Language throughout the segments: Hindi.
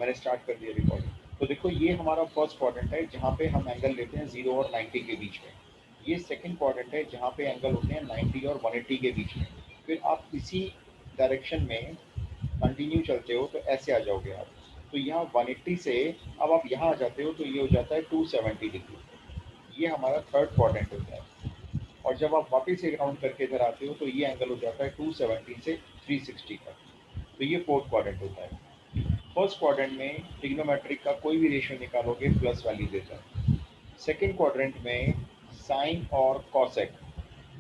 मैंने स्टार्ट कर दिया रिकॉर्डिंग। तो देखो ये हमारा फर्स्ट क्वाड्रेंट है जहाँ पे हम एंगल लेते हैं 0 और 90 के बीच में। ये सेकंड क्वाड्रेंट है जहाँ पे एंगल होते हैं 90 और 180 के बीच में। फिर आप इसी डायरेक्शन में कंटिन्यू चलते हो तो ऐसे आ जाओगे आप। तो यहाँ 180 से अब आप यहाँ आ जाते हो तो ये हो जाता है 270 डिग्री। ये हमारा थर्ड क्वाड्रेंट होता है। और जब आप वापस से राउंड करके इधर आते हो तो ये एंगल हो जाता है 270 से 360 तक। तो ये फोर्थ क्वाड्रेंट होता है। फर्स्ट क्वाड्रेंट में ट्रिग्नोमेट्रिक का कोई भी रेशियो निकालोगे प्लस वैल्यू देता है। सेकेंड क्वाड्रेंट में साइन और कॉसेक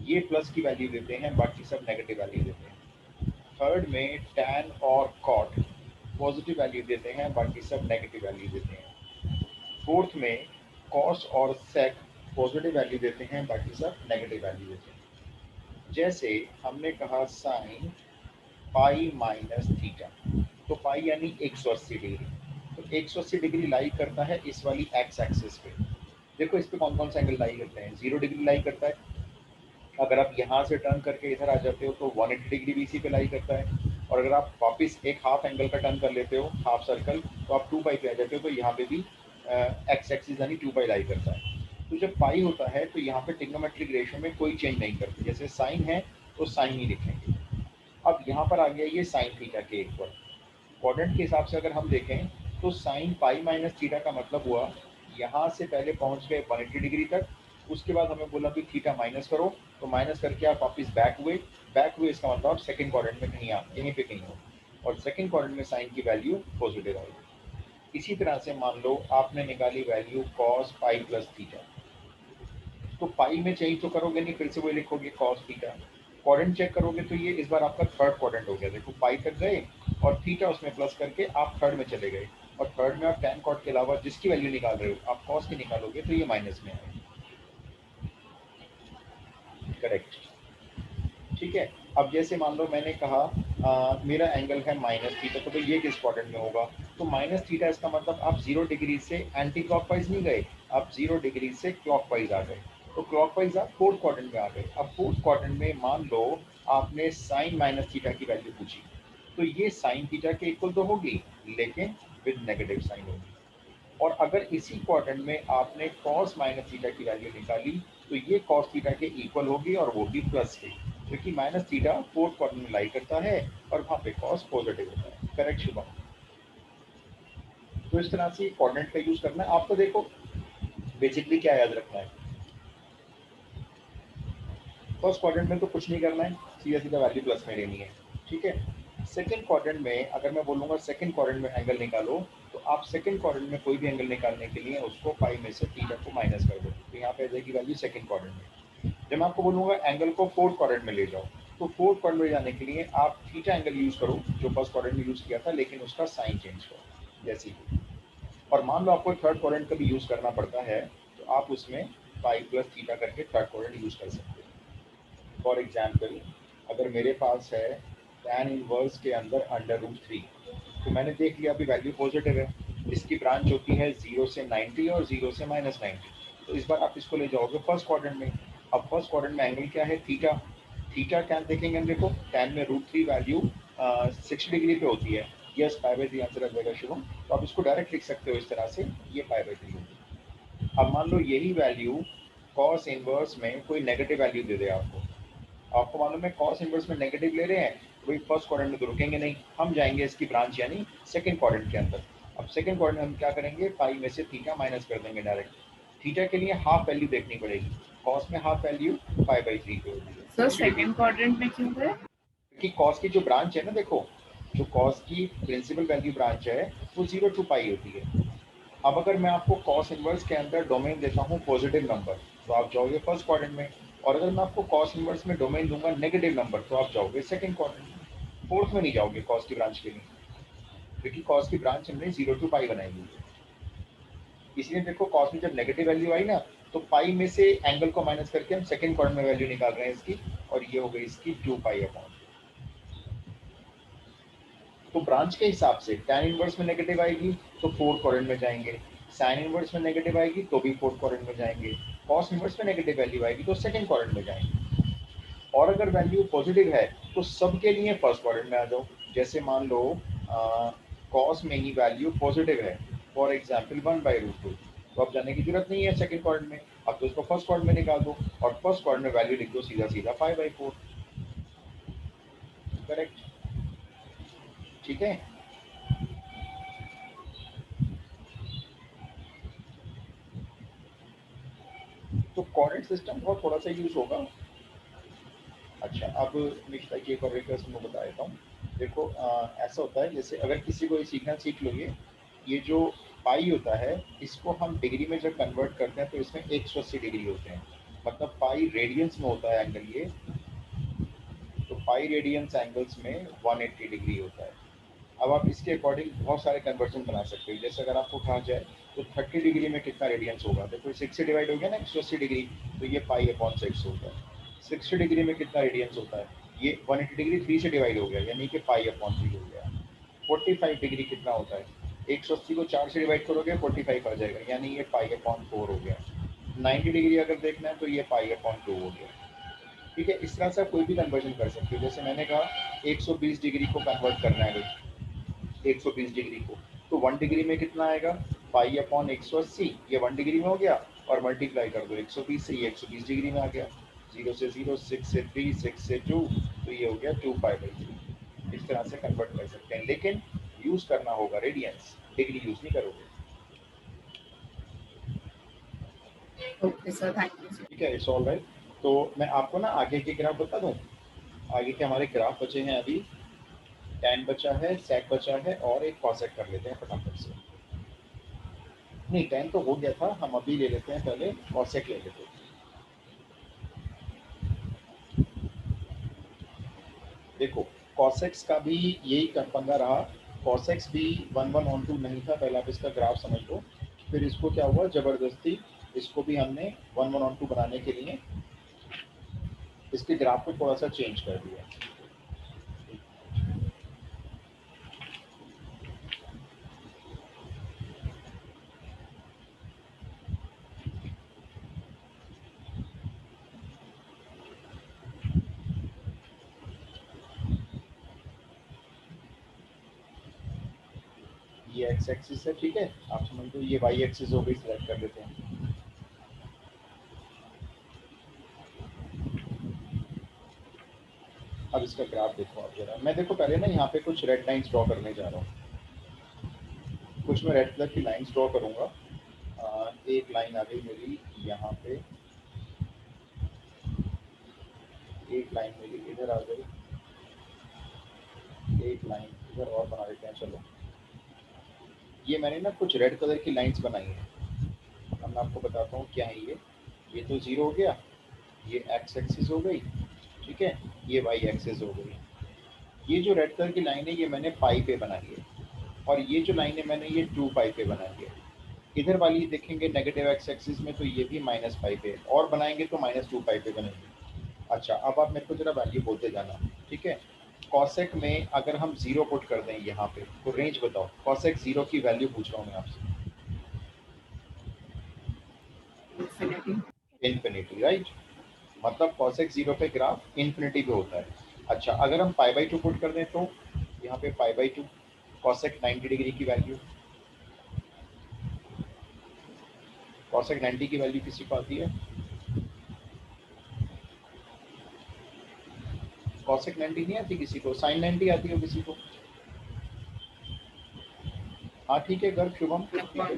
ये प्लस की वैल्यू देते हैं, बाकी सब नेगेटिव वैल्यू देते हैं। थर्ड में टैन और कॉट पॉजिटिव वैल्यू देते हैं, बाकी सब नेगेटिव वैल्यू देते हैं। फोर्थ में कॉस और सेक पॉजिटिव वैल्यू देते हैं, बाकी सब नेगेटिव वैल्यू देते हैं। जैसे हमने कहा साइन पाई माइनस थीटा, तो पाई यानी 180 डिग्री। तो 180 डिग्री लाई करता है इस वाली एक्स एक्सिस पे। देखो इस पे कौन कौन सा एंगल लाई करते हैं, 0 डिग्री लाई करता है। अगर आप यहाँ से टर्न करके इधर आ जाते हो तो 180 डिग्री भी इसी पे लाई करता है। और अगर आप वापस एक हाफ एंगल का टर्न कर लेते हो, हाफ सर्कल, तो आप 2 पाई पे आ जाते हो, तो यहाँ पे भी एक्स एक्सिस यानी 2 पाई लाई करता है। तो जब पाई होता है तो यहाँ पे ट्रिग्नोमेट्रिक रेशियो में कोई चेंज नहीं करते, जैसे साइन है तो साइन ही लिखेंगे। अब यहाँ पर आ गया ये साइन थीटा के इक्वल। क्वाड्रेंट के हिसाब से अगर हम देखें तो साइन पाई माइनस थीटा का मतलब हुआ यहाँ से पहले पहुँच गए 180 डिग्री तक, उसके बाद हमें बोला कि थीटा माइनस करो, तो माइनस करके आप वापस बैक हुए इसका मतलब आप सेकंड क्वाड्रेंट में कहीं आप यहीं पे कहीं हो, और सेकंड क्वाड्रेंट में साइन की वैल्यू पॉजिटिव आएगी। इसी तरह से मान लो आपने निकाली value cos pi plus theta, तो पाई में चेंज तो करोगे नहीं, फिर से वही लिखोगे कॉस थीटा। क्वाड्रेंट चेक करोगे तो ये इस बार आपका थर्ड क्वाड्रेंट हो गया। देखो पाई तक गए और थीटा उसमें प्लस करके आप थर्ड में चले गए, और थर्ड में आप टैन कॉट के अलावा जिसकी वैल्यू निकाल रहे हो आप कॉस की निकालोगे तो ये माइनस में आएगी। करेक्ट। ठीक है। अब जैसे मान लो मैंने कहा मेरा एंगल है माइनस थीटा, तो भाई ये किस क्वाड्रेंट में होगा। तो माइनस थीटा इसका मतलब आप 0 डिग्री से एंटी क्लॉकवाइज नहीं गए, आप 0 डिग्री से क्लॉकवाइज आ गए। तो क्लॉकवाइज आप फोर्थ क्वाड्रेंट में आ गए। अब फोर्थ क्वाड्रेंट में मान लो आपने साइन माइनस थीटा की वैल्यू पूछी, तो ये साइन थीटा के इक्वल तो होगी, लेकिन विद नेगेटिव साइन होगी। और अगर इसी क्वाड्रेंट में आपने कॉस माइनस थीटा की वैल्यू निकाली, तो ये कॉस थीटा के इक्वल होगी और वो भी प्लस के, क्योंकि माइनस थीटा फोर्थ क्वाड्रेंट में लाई करता है और वहाँ पे कॉस पॉजिटिव होता है। करेक्ट शुभम। तो इस तरह से क्वाड्रेंट का यूज करना है आपको। देखो बेसिकली क्या याद रखना है, फर्स्ट क्वाड्रेंट में तो कुछ नहीं करना है, सीधा सीधा वैल्यू प्लस में लेनी है। ठीक है। सेकंड क्वाड्रेंट में अगर मैं बोलूँगा सेकंड क्वाड्रेंट में एंगल निकालो, तो आप सेकंड क्वाड्रेंट में कोई भी एंगल निकालने के लिए उसको पाई में से थीटा को माइनस कर दो, तो यहाँ पे आ जाएगी वैल्यू सेकंड क्वाड्रेंट में। जब मैं आपको बोलूँगा एंगल को फोर्थ क्वाड्रेंट में ले जाओ, तो फोर्थ क्वाड्रेंट में जाने के लिए आप थीटा एंगल यूज करो जो फर्स्ट क्वाड्रेंट में यूज किया था, लेकिन उसका साइन चेंज करो जैसे ही। और मान लो आपको थर्ड क्वाड्रेंट का भी यूज करना पड़ता है, तो आप उसमें पाई प्लस थीटा करके थर्ड क्वाड्रेंट यूज कर सकते हो। फॉर एग्जाम्पल अगर मेरे पास है tan इनवर्स के अंदर अंडर रूट 3, तो मैंने देख लिया अभी वैल्यू पॉजिटिव है, इसकी ब्रांच होती है 0 से 90 और 0 से -90। तो इस बार आप इसको ले जाओगे फर्स्ट क्वाड्रेंट में। अब फर्स्ट क्वाड्रेंट में एंगल क्या है, थीटा। थीटा क्या देखेंगे हम, देखो tan में √3 वैल्यू 60 डिग्री पे होती है। यस π/3 आंसर आ जाएगा शुभम। तो आप इसको डायरेक्ट लिख सकते हो इस तरह से, ये π/3 होगी। अब मान लो यही वैल्यू कॉस इनवर्स में कोई नेगेटिव वैल्यू दे दे आपको, आपको मालूम है कॉस इनवर्स में नेगेटिव ले रहे हैं, तो भाई फर्स्ट क्वाड्रेंट में तो रुकेंगे नहीं, हम जाएंगे इसकी ब्रांच यानी सेकंड क्वाड्रेंट के अंदर। अब सेकंड क्वाड्रेंट में हम क्या करेंगे, पाई में से थीटा माइनस कर देंगे डायरेक्ट। थीटा के लिए हाफ वैल्यू देखनी पड़ेगी, कॉस में हाफ वैल्यू π/3 पे होती है। सर सेकंड क्वाड्रेंट में क्यों गए? क्योंकि कॉस की जो ब्रांच है ना, देखो जो कॉस की प्रिंसिपल वैल्यू ब्रांच है वो 0 to पाई होती है। अब अगर मैं आपको कॉस इनवर्स के अंदर डोमेन देता हूँ पॉजिटिव नंबर, तो आप जाओगे फर्स्ट क्वाड्रेंट में। और अगर मैं आपको कॉस इनवर्स में डोमेन दूंगा नेगेटिव नंबर, तो आप जाओगे सेकंड क्वाड्रेंट में। फोर्थ में नहीं जाओगे कॉस की ब्रांच के लिए, क्योंकि कॉस की ब्रांच हमने 0 to पाई बनाई हुई है। इसलिए देखो कॉस में जब नेगेटिव वैल्यू आई ना, तो पाई में से एंगल को माइनस करके हम सेकंड क्वाड्रेंट में वैल्यू निकाल रहे हैं इसकी, और ये हो गई इसकी 2 पाई अपॉन। तो ब्रांच के हिसाब से tan इनवर्स में नेगेटिव आएगी तो फोर्थ क्वाड्रेंट में जाएंगे, साइन इनवर्स में नेगेटिव आएगी तो भी फोर्थ क्वाड्रेंट में जाएंगे, कॉस इनवर्स में नेगेटिव वैल्यू आएगी तो सेकंड क्वाड्रेंट में जाएंगे। और अगर वैल्यू पॉजिटिव है तो सबके लिए फर्स्ट क्वाड्रेंट में आ जाओ। जैसे मान लो कॉस में ही वैल्यू पॉजिटिव है, फॉर एग्जाम्पल 1/√2, तो अब जाने की जरूरत नहीं है सेकंड क्वाड्रेंट में, अब तो इसको फर्स्ट क्वाड्रेंट में निकाल दो और फर्स्ट क्वाड्रेंट में वैल्यू लिख दो सीधा सीधा 5/4। करेक्ट, ठीक है। तो कोऑर्डिनेट सिस्टम बहुत थोड़ा सा यूज होगा। अच्छा, अब नेक्स्ट की एक और रिक्वेस्ट मैं बता देता हूँ। देखो ऐसा होता है, जैसे अगर किसी को ये सीखना सीख लोगे, ये जो पाई होता है इसको हम डिग्री में जब कन्वर्ट करते हैं तो इसमें 180 डिग्री होते हैं, मतलब पाई रेडियंस में होता है एंगल ये, तो पाई रेडियंस एंगल्स में 180 डिग्री होता है। अब आप इसके अकॉर्डिंग बहुत सारे कन्वर्जन बना सकते हो। जैसे अगर आपको कहा जाए तो 30 डिग्री में कितना रेडियंस होगा, देखो 6 से डिवाइड हो गया ना 180 डिग्री, तो ये पाई/6 होगा। 60 डिग्री में कितना रेडियंस होता है, ये 180 डिग्री 3 से डिवाइड हो गया, यानी कि पाई/3 हो गया। 45 डिग्री कितना होता है, 180 को 4 से डिवाइड करोगे 45 आ जाएगा, यानी ये पाई/4 हो गया। 90 डिग्री अगर देखना है तो ये पाई/2 हो गया। ठीक है, इस तरह से आप कोई भी कन्वर्जन कर सकते हो। जैसे मैंने कहा 120 डिग्री को कन्वर्ट करना है, 120 डिग्री को, तो 1 डिग्री में कितना आएगा, पाई/180, ये 1 डिग्री में हो गया और मल्टीप्लाई कर दो 120 से, ये 120 डिग्री में आ गया। 0 से 0, 6 से 3, 6 से 2, तो ये हो गया 2π/3। इस तरह से कन्वर्ट कर सकते हैं, लेकिन यूज करना होगा रेडियंस, डिग्री यूज नहीं करोगे। Okay sir, thank you sir. ठीक है, इट्स ऑल राइट। तो मैं आपको ना आगे के ग्राफ बता दूं। आगे के हमारे ग्राफ बचे हैं अभी, tan बचा है, sec बचा है और एक cosec कर लेते हैं फटाफट से। नहीं, tan तो हो गया था, हम अभी ले लेते हैं, पहले cosec ले लेते हैं। देखो cosec का भी यही पंगा रहा, cosec भी 1/1 नहीं था, पहले आप इसका ग्राफ समझ लो। फिर इसको क्या हुआ, जबरदस्ती इसको भी हमने 1/2 बनाने के लिए इसके ग्राफ को थोड़ा सा चेंज कर दिया। ये एक्स एक्सिस है, ठीक है, आप समझ लो ये वाई एक्सिस हो गई, सिलेक्ट कर लेते हैं। अब इसका ग्राफ देखो आप जरा, मैं देखो पहले ना यहाँ पे कुछ रेड लाइंस ड्रॉ करने जा रहा हूँ, कुछ मैं रेड कलर की लाइंस ड्रॉ करूँगा। एक लाइन आ गई मेरी यहाँ पे, एक लाइन मेरी इधर आ गई, एक लाइन इधर और बना देते हैं। चलो, ये मैंने ना कुछ रेड कलर की लाइंस बनाई है, अब मैं आपको बताता हूँ क्या है ये तो जीरो हो गया, ये एक्स एक्सिस हो गई, ठीक है, ये वाई एक्सिस हो गई। ये जो रेड कलर की लाइन है ये मैंने पाई पे बनाई है, और ये जो लाइन है मैंने ये 2π पे बनाई है। इधर वाली देखेंगे नेगेटिव एक्स एक्सिस में, तो ये भी -π पे, और बनाएंगे तो -2π पे बनेगी। अच्छा, अब आप मेरे को जरा वैल्यू बोलते जाना, ठीक है। कॉसेक में अगर हम 0 पुट कर दें यहाँ पे, तो रेंज बताओ, कॉसेक 0 की वैल्यू पूछ रहा हूँ मैं आपसे। इन्फिनिटी। इन्फिनिटी, राइट, मतलब कॉसेक 0 पे ग्राफ इन्फिनिटी पे होता है। अच्छा, अगर हम π/2 पुट कर दें तो यहाँ पे π/2, कॉसेक 90 डिग्री की वैल्यू, कॉसेक 90 की वैल्यू किसी को आती है, कॉसेक 90 नहीं आती किसी को, साइन 90 आती हो किसी को। हाँ ठीक है, गर्भ शुभम, ठीक है,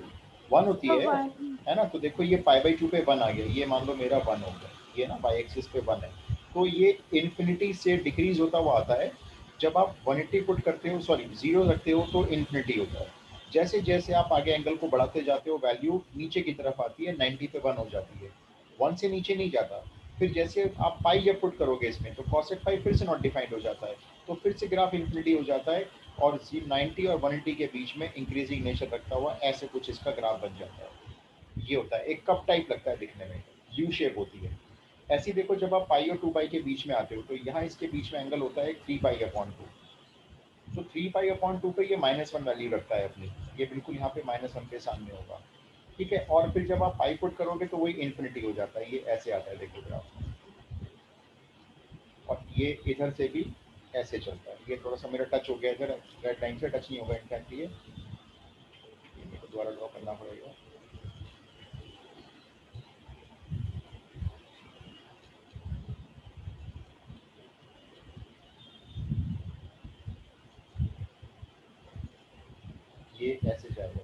1 होती है ना। तो देखो ये π/2 पे 1 आ गया, ये मान लो मेरा 1 हो गया, ये ना वाई एक्सिस पे 1 है, तो ये इन्फिनिटी से डिक्रीज होता हुआ आता है। जब आप 180 पुट करते हो, सॉरी 0 रखते हो, तो इन्फिनिटी होता है। जैसे जैसे आप आगे एंगल को बढ़ाते जाते हो, वैल्यू नीचे की तरफ आती है, 90 पे 1 हो जाती है, 1 से नीचे नहीं जाता। फिर जैसे आप पाई जब पुट करोगे इसमें, तो कॉसेक पाई फिर से नॉट डिफाइंड हो जाता है, तो फिर से ग्राफ इन्फिनिटी हो जाता है, और 90 और 180 के बीच में इंक्रीजिंग नेचर रखता हुआ ऐसे कुछ इसका ग्राफ बन जाता है। ये होता है, एक कप टाइप लगता है दिखने में, यू शेप होती है। ऐसे ही देखो, जब आप पाई और 2π के बीच में आते हो, तो यहाँ इसके बीच में एंगल होता है 3π/2, तो 3π/2 पे ये -1 वैल्यू रखता है अपनी, ये बिल्कुल यहाँ पे -1 के सामने होगा, ठीक है। और फिर जब आप पाई पुट करोगे तो वही इन्फिनिटी हो जाता है, ये ऐसे आता है देखो ग्राफ। और ये इधर से भी ऐसे चलता है। ये थोड़ा सा मेरा टच हो गया इधर, रेड लाइन से टच नहीं होगा इनफैक्ट ये मेरे को दोबारा ड्रॉ करना पड़ेगा। ये ऐसे जाएगा,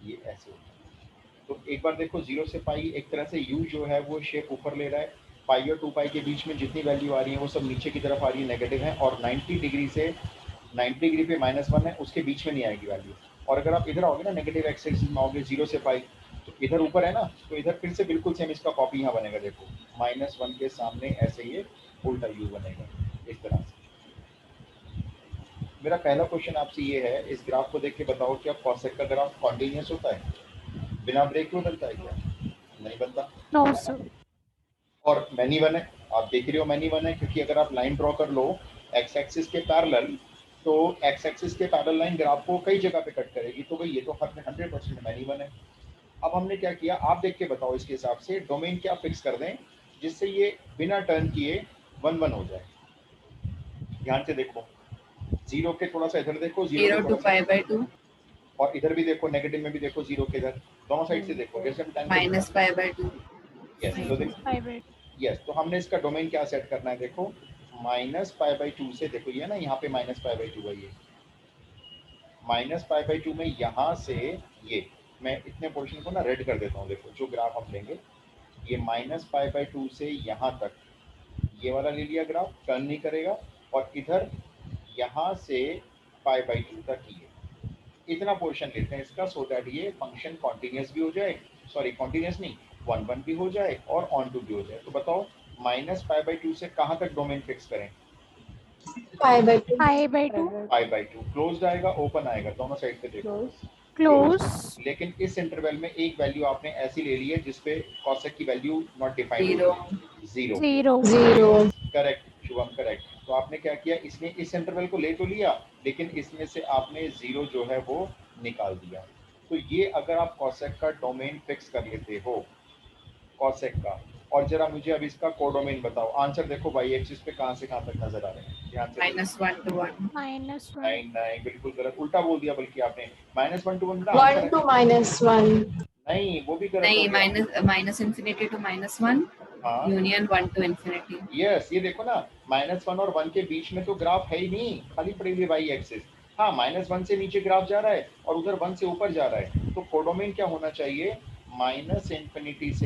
ये ऐसे होता है। तो एक बार देखो 0 से पाई एक तरह से u जो है वो शेप ऊपर ले रहा है, पाई और 2 पाई के बीच में जितनी वैल्यू आ रही है वो सब नीचे की तरफ आ रही है, नेगेटिव है, और 90 डिग्री से 90 डिग्री पे -1 है, उसके बीच में नहीं आएगी वैल्यू। और अगर आप इधर आओगे ना, नेगेटिव एक्स एक्सिस में आओगे 0 से पाई, तो इधर ऊपर है ना, तो इधर फिर से बिल्कुल सेम इसका कॉपी यहाँ बनेगा। देखो -1 के सामने ऐसे ये उल्टा u बनेगा इस तरह से। मेरा पहला क्वेश्चन आपसे ये है, इस ग्राफ को देख के बताओ क्या कॉसेक का ग्राफ कॉन्टिन्यूस होता है, बिना ब्रेक के बनता है क्या? नहीं बनता। No sir. और मैनी वन है, आप देख रहे हो मैनी वन है, क्योंकि अगर आप लाइन ड्रॉ कर लो एक्स एक्सिस के पैरेलल, तो एक्स एक्सिस के पैरेलल लाइन ग्राफ को कई जगह पे कट करेगी, तो भाई ये तो 100% मैनी वन है। अब हमने क्या किया, आप देख के बताओ इसके हिसाब से डोमेन क्या फिक्स कर दें जिससे ये बिना टर्न किए 1 1 हो जाए। ध्यान से देखो, 0 के थोड़ा सा इधर देखो, 0 to pi by 2 और इधर भी देखो, नेगेटिव में भी देखो 0 के इधर, दोनों साइड से देखो, जैसे हम time minus pi by 2 yes, तो देखो यस, तो हमने इसका डोमेन क्या सेट करना है, देखो -π/2 से, देखो ये ना यहाँ पे -π/2 है, ये -π/2 में यहाँ से ये, मैं इतने पोर्शन को ना रेड कर देता हूँ। देखो जो ग्राफ हम लेंगे, ये -π/2 से यहाँ तक ये वाला ले लिया ग्राफ, टर्न नहीं करेगा, और इधर यहाँ से π/2 तक ये इतना पोर्शन लेते हैं इसका, सो दैट ये फंक्शन कॉन्टिन्यूस भी हो जाए, सॉरी कॉन्टिन्यूस नहीं 1 1 भी हो जाए और ऑन टू भी हो जाए। तो बताओ -π/2 से कहाँ तक डोमेन फिक्स करें? pi by 2 π/2 क्लोज्ड आएगा, ओपन आएगा, दोनों साइड से देखो क्लोज। लेकिन इस इंटरवल में एक वैल्यू आपने ऐसी ले ली है जिसपे कॉसेक की value not defined, 0 0 correct Shubham, correct. तो आपने क्या किया, इसने इस इंटरवल को ले तो लिया, लेकिन इसमें से आपने 0 जो है वो निकाल दिया। तो ये अगर आप कॉसेक का डोमेन फिक्स कर लेते हो, कॉसेक का, और जरा मुझे अब इसका कोडोमेन बताओ। आंसर देखो वाई एक्सिस पे कहाँ से कहाँ तक नजर आ रहे हैं, ध्यान से। -1 to 1 -1 नहीं नहीं, बिल्कुल गलत, उल्टा बोल दिया बल्कि आपने, -1 to 1 1 to -1 नहीं, वो भी गलत नहीं, हो गया। minus infinity to -1 हाँ union 1 to infinity यस, ये देखो ना, -1 और 1 के बीच में तो ग्राफ है ही नहीं, खाली पड़ी हुई वाई एक्सिस। हाँ, -1 से नीचे ग्राफ जा रहा है और उधर 1 से ऊपर जा रहा है, तो कोडोमेन क्या होना चाहिए, -∞ से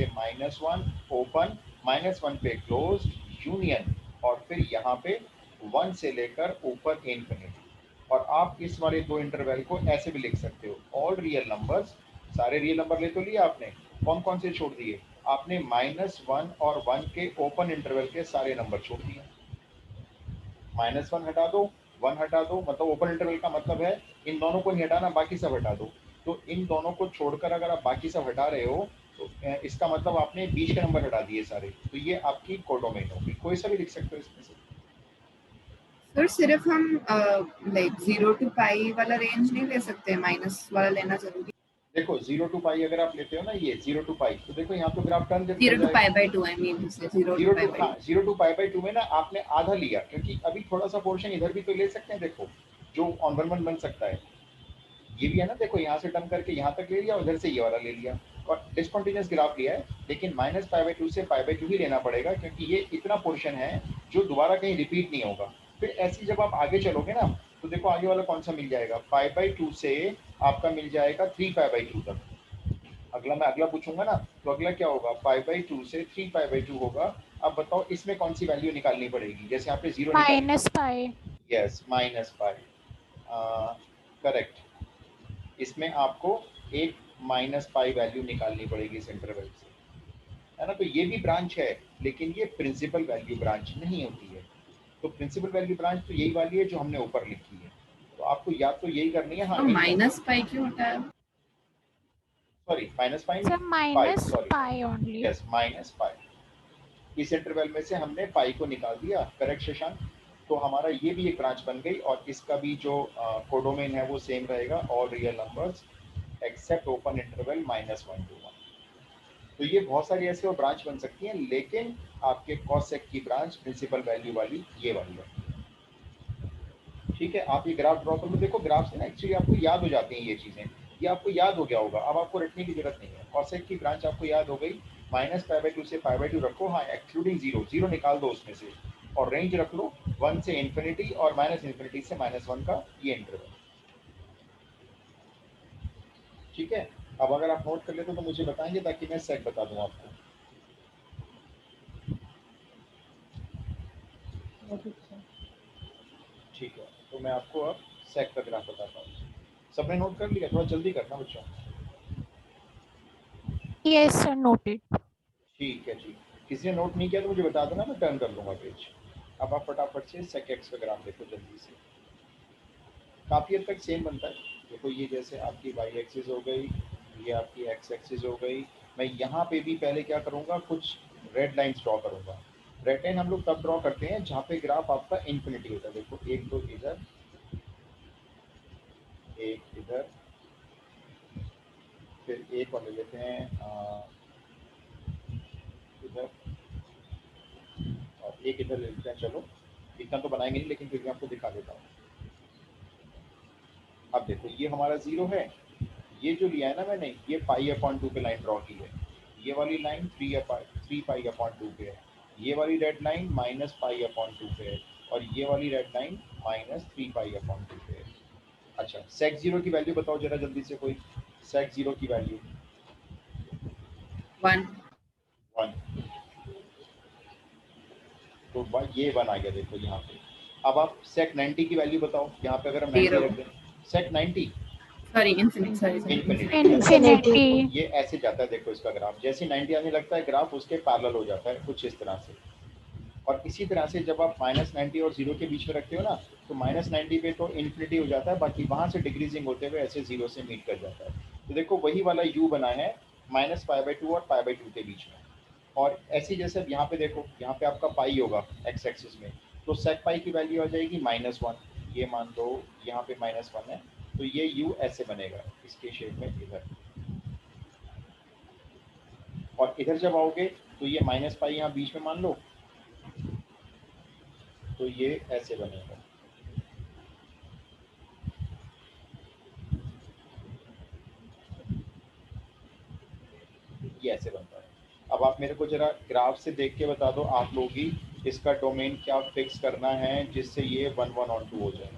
-1 ओपन, -1 पे क्लोज यूनियन, और फिर यहाँ पे 1 से लेकर ऊपर इन्फिनिटी। और आप इस वाले दो इंटरवल को ऐसे भी लिख सकते हो, ऑल रियल नंबर्स, सारे रियल नंबर ले तो लिया आपने, कौन कौन से छोड़ दिए आपने, -1 और 1 के ओपन इंटरवल के सारे नंबर छोड़ दिए। -1 हटा दो, 1 हटा दो, मतलब ओपन इंटरवल का मतलब है इन दोनों को नहीं हटाना, बाकी सब हटा दो। तो इन दोनों को छोड़कर अगर आप बाकी सब हटा रहे हो, तो इसका मतलब आपने बीच के नंबर हटा दिए सारे, तो ये आपकी कोडोमेन होगी। कोई सा भी लिख सकते हो इसमें से। सर सिर्फ हम लाइक 0 to pi वाला रेंज नहीं ले सकते, माइनस वाला लेना जरूरी। देखो 0 to pi अगर आप लेते हो ना, ये 0 to pi, तो देखो यहाँ तो graph turn 0 to pi by 2 I mean, 0 to pi by 2 0 to pi by 2 में ना आपने आधा लिया, क्योंकि अभी थोड़ा सा पोर्शन इधर भी तो ले सकते हैं, देखो जो ऑन 1 1 बन सकता है, ये भी है ना, देखो यहाँ से टर्न करके यहाँ तक ले लिया, उधर से ये वाला ले लिया, और डिसकंटीन्यूअस ग्राफ लिया है, लेकिन -π/2 से π/2 ही लेना पड़ेगा, क्योंकि ये इतना पोर्शन है जो दोबारा कहीं रिपीट नहीं होगा। फिर ऐसी जब आप आगे चलोगे ना, तो देखो आगे वाला कौन सा मिल जाएगा, π/2 से आपका मिल जाएगा 3π/2 तक। अगला मैं अगला पूछूंगा ना, तो अगला क्या होगा, π/2 से 3π/2 होगा। अब बताओ इसमें कौन सी वैल्यू निकालनी पड़ेगी, जैसे यहाँ पे 0 -π यस, -π, करेक्ट। इसमें आपको एक -π वैल्यू निकालनी पड़ेगी इस इंटरवल से, है ना। तो ये भी ब्रांच है, लेकिन ये प्रिंसिपल वैल्यू ब्रांच नहीं होती है। तो प्रिंसिपल वैल्यू ब्रांच तो यही वाली है जो हमने ऊपर लिखी है, तो आपको या तो यही करनी है। हाँ, -π क्यों होता है? Sorry, -π sir -π only. यस, -π। इस इंटरवल में से हमने पाई को निकाल दिया, करेक्ट शशांक। तो हमारा ये भी एक ब्रांच बन गई, और इसका भी जो कोडोमेन है वो सेम रहेगा, all real numbers accept open interval -1 to 1। तो ये बहुत सारी ऐसे और ब्रांच बन सकती हैं, लेकिन आपके कॉसेक की ब्रांच प्रिंसिपल वैल्यू वाली ये वाली है। ठीक है, आप ये ग्राफ ड्रॉ कर लो। देखो ग्राफ से ना एक्चुअली आपको याद हो जाती हैं ये चीज़ें, ये आपको याद हो गया होगा, अब आपको रटने की जरूरत नहीं है। कॉसेक की ब्रांच आपको याद हो गई, माइनस पाई/2 से पाई/2 रखो, हाँ एक्सक्लूडिंग जीरो, जीरो निकाल दो उसमें से, और रेंज रख लो 1 से इन्फिनिटी और माइनस इन्फिनिटी से -1 का ये इंटरवल। ठीक है, अब अगर आप नोट कर लेते तो मुझे बताएंगे ताकि मैं सेट बता दूं आपको। ठीक है, तो मैं आपको अब सेक का ग्राफ बताता हूँ। सबने नोट कर लिया? थोड़ा जल्दी करना बच्चों। Yes, sir. Noted. ठीक है जी, किसी ने नोट नहीं किया तो मुझे बता देना, मैं टर्न कर लूँगा पेज। अब आप फटाफट से सेक एक्स का ग्राफ देखो जल्दी से, काफ़ी हद तक सेम बनता है। देखो ये जैसे आपकी वाई एक्सिस हो गई, ये आपकी एक्स एक्सिस हो गई। मैं यहाँ पे भी पहले क्या करूँगा, कुछ रेड लाइन्स ड्रॉ करूँगा। रेड लाइन हम लोग तब ड्रॉ करते हैं जहाँ पे ग्राफ आपका इन्फिनिटी होता है। देखो एक तो इधर, एक इधर, फिर एक और ले लेते हैं इधर, और एक इधर ले लेते हैं। चलो इतना तो बनाएंगे नहीं, लेकिन फिर भी आपको दिखा देता हूँ। अब देखो ये हमारा जीरो है, ये जो लिया है ना मैंने, ये पाई/2 पे लाइन ड्रॉ की है, ये वाली लाइन 3 पाई/2 पे है, ये वाली रेड लाइन -पाई/2 पे है, और ये वाली रेड लाइन -3 पाई/2 पे है। अच्छा, सेक जीरो की वैल्यू बताओ जरा जल्दी से कोई, सेक जीरो की वैल्यू 1। 1, तो ये 1 आ गया देखो यहाँ पे। अब आप सेक 90 की वैल्यू बताओ, यहाँ पे अगर हम 90 0। रख दें, सेक 90 sorry infinity, sorry infinity, Infinity. ये ऐसे जाता है। देखो इसका ग्राफ जैसे 90 आने लगता है, ग्राफ उसके पैरेलल हो जाता है कुछ इस तरह से। और इसी तरह से जब आप -90 और 0 के बीच में रखते हो ना, तो -90 पे तो इन्फिनिटी हो जाता है, बाकी वहाँ से डिक्रीजिंग होते हुए ऐसे 0 से मीट कर जाता है। तो देखो वही वाला यू बना है -पाई/2 और पाई/2 के बीच में। और ऐसे जैसे अब यहाँ पे देखो, यहाँ पे आपका पाई होगा एक्स एक्सिस में, तो सेक पाई की वैल्यू आ जाएगी -1। ये मान लो यहाँ पे -1 है, तो ये यू ऐसे बनेगा इसके शेप में इधर। और इधर जब आओगे तो ये -पाई यहाँ बीच में मान लो, तो ये ऐसे बनेगा। ये ऐसे बनता है। अब आप मेरे को जरा ग्राफ से देख के बता दो आप लोग ही, इसका डोमेन क्या फिक्स करना है जिससे ये 1 1 और 2 हो जाए।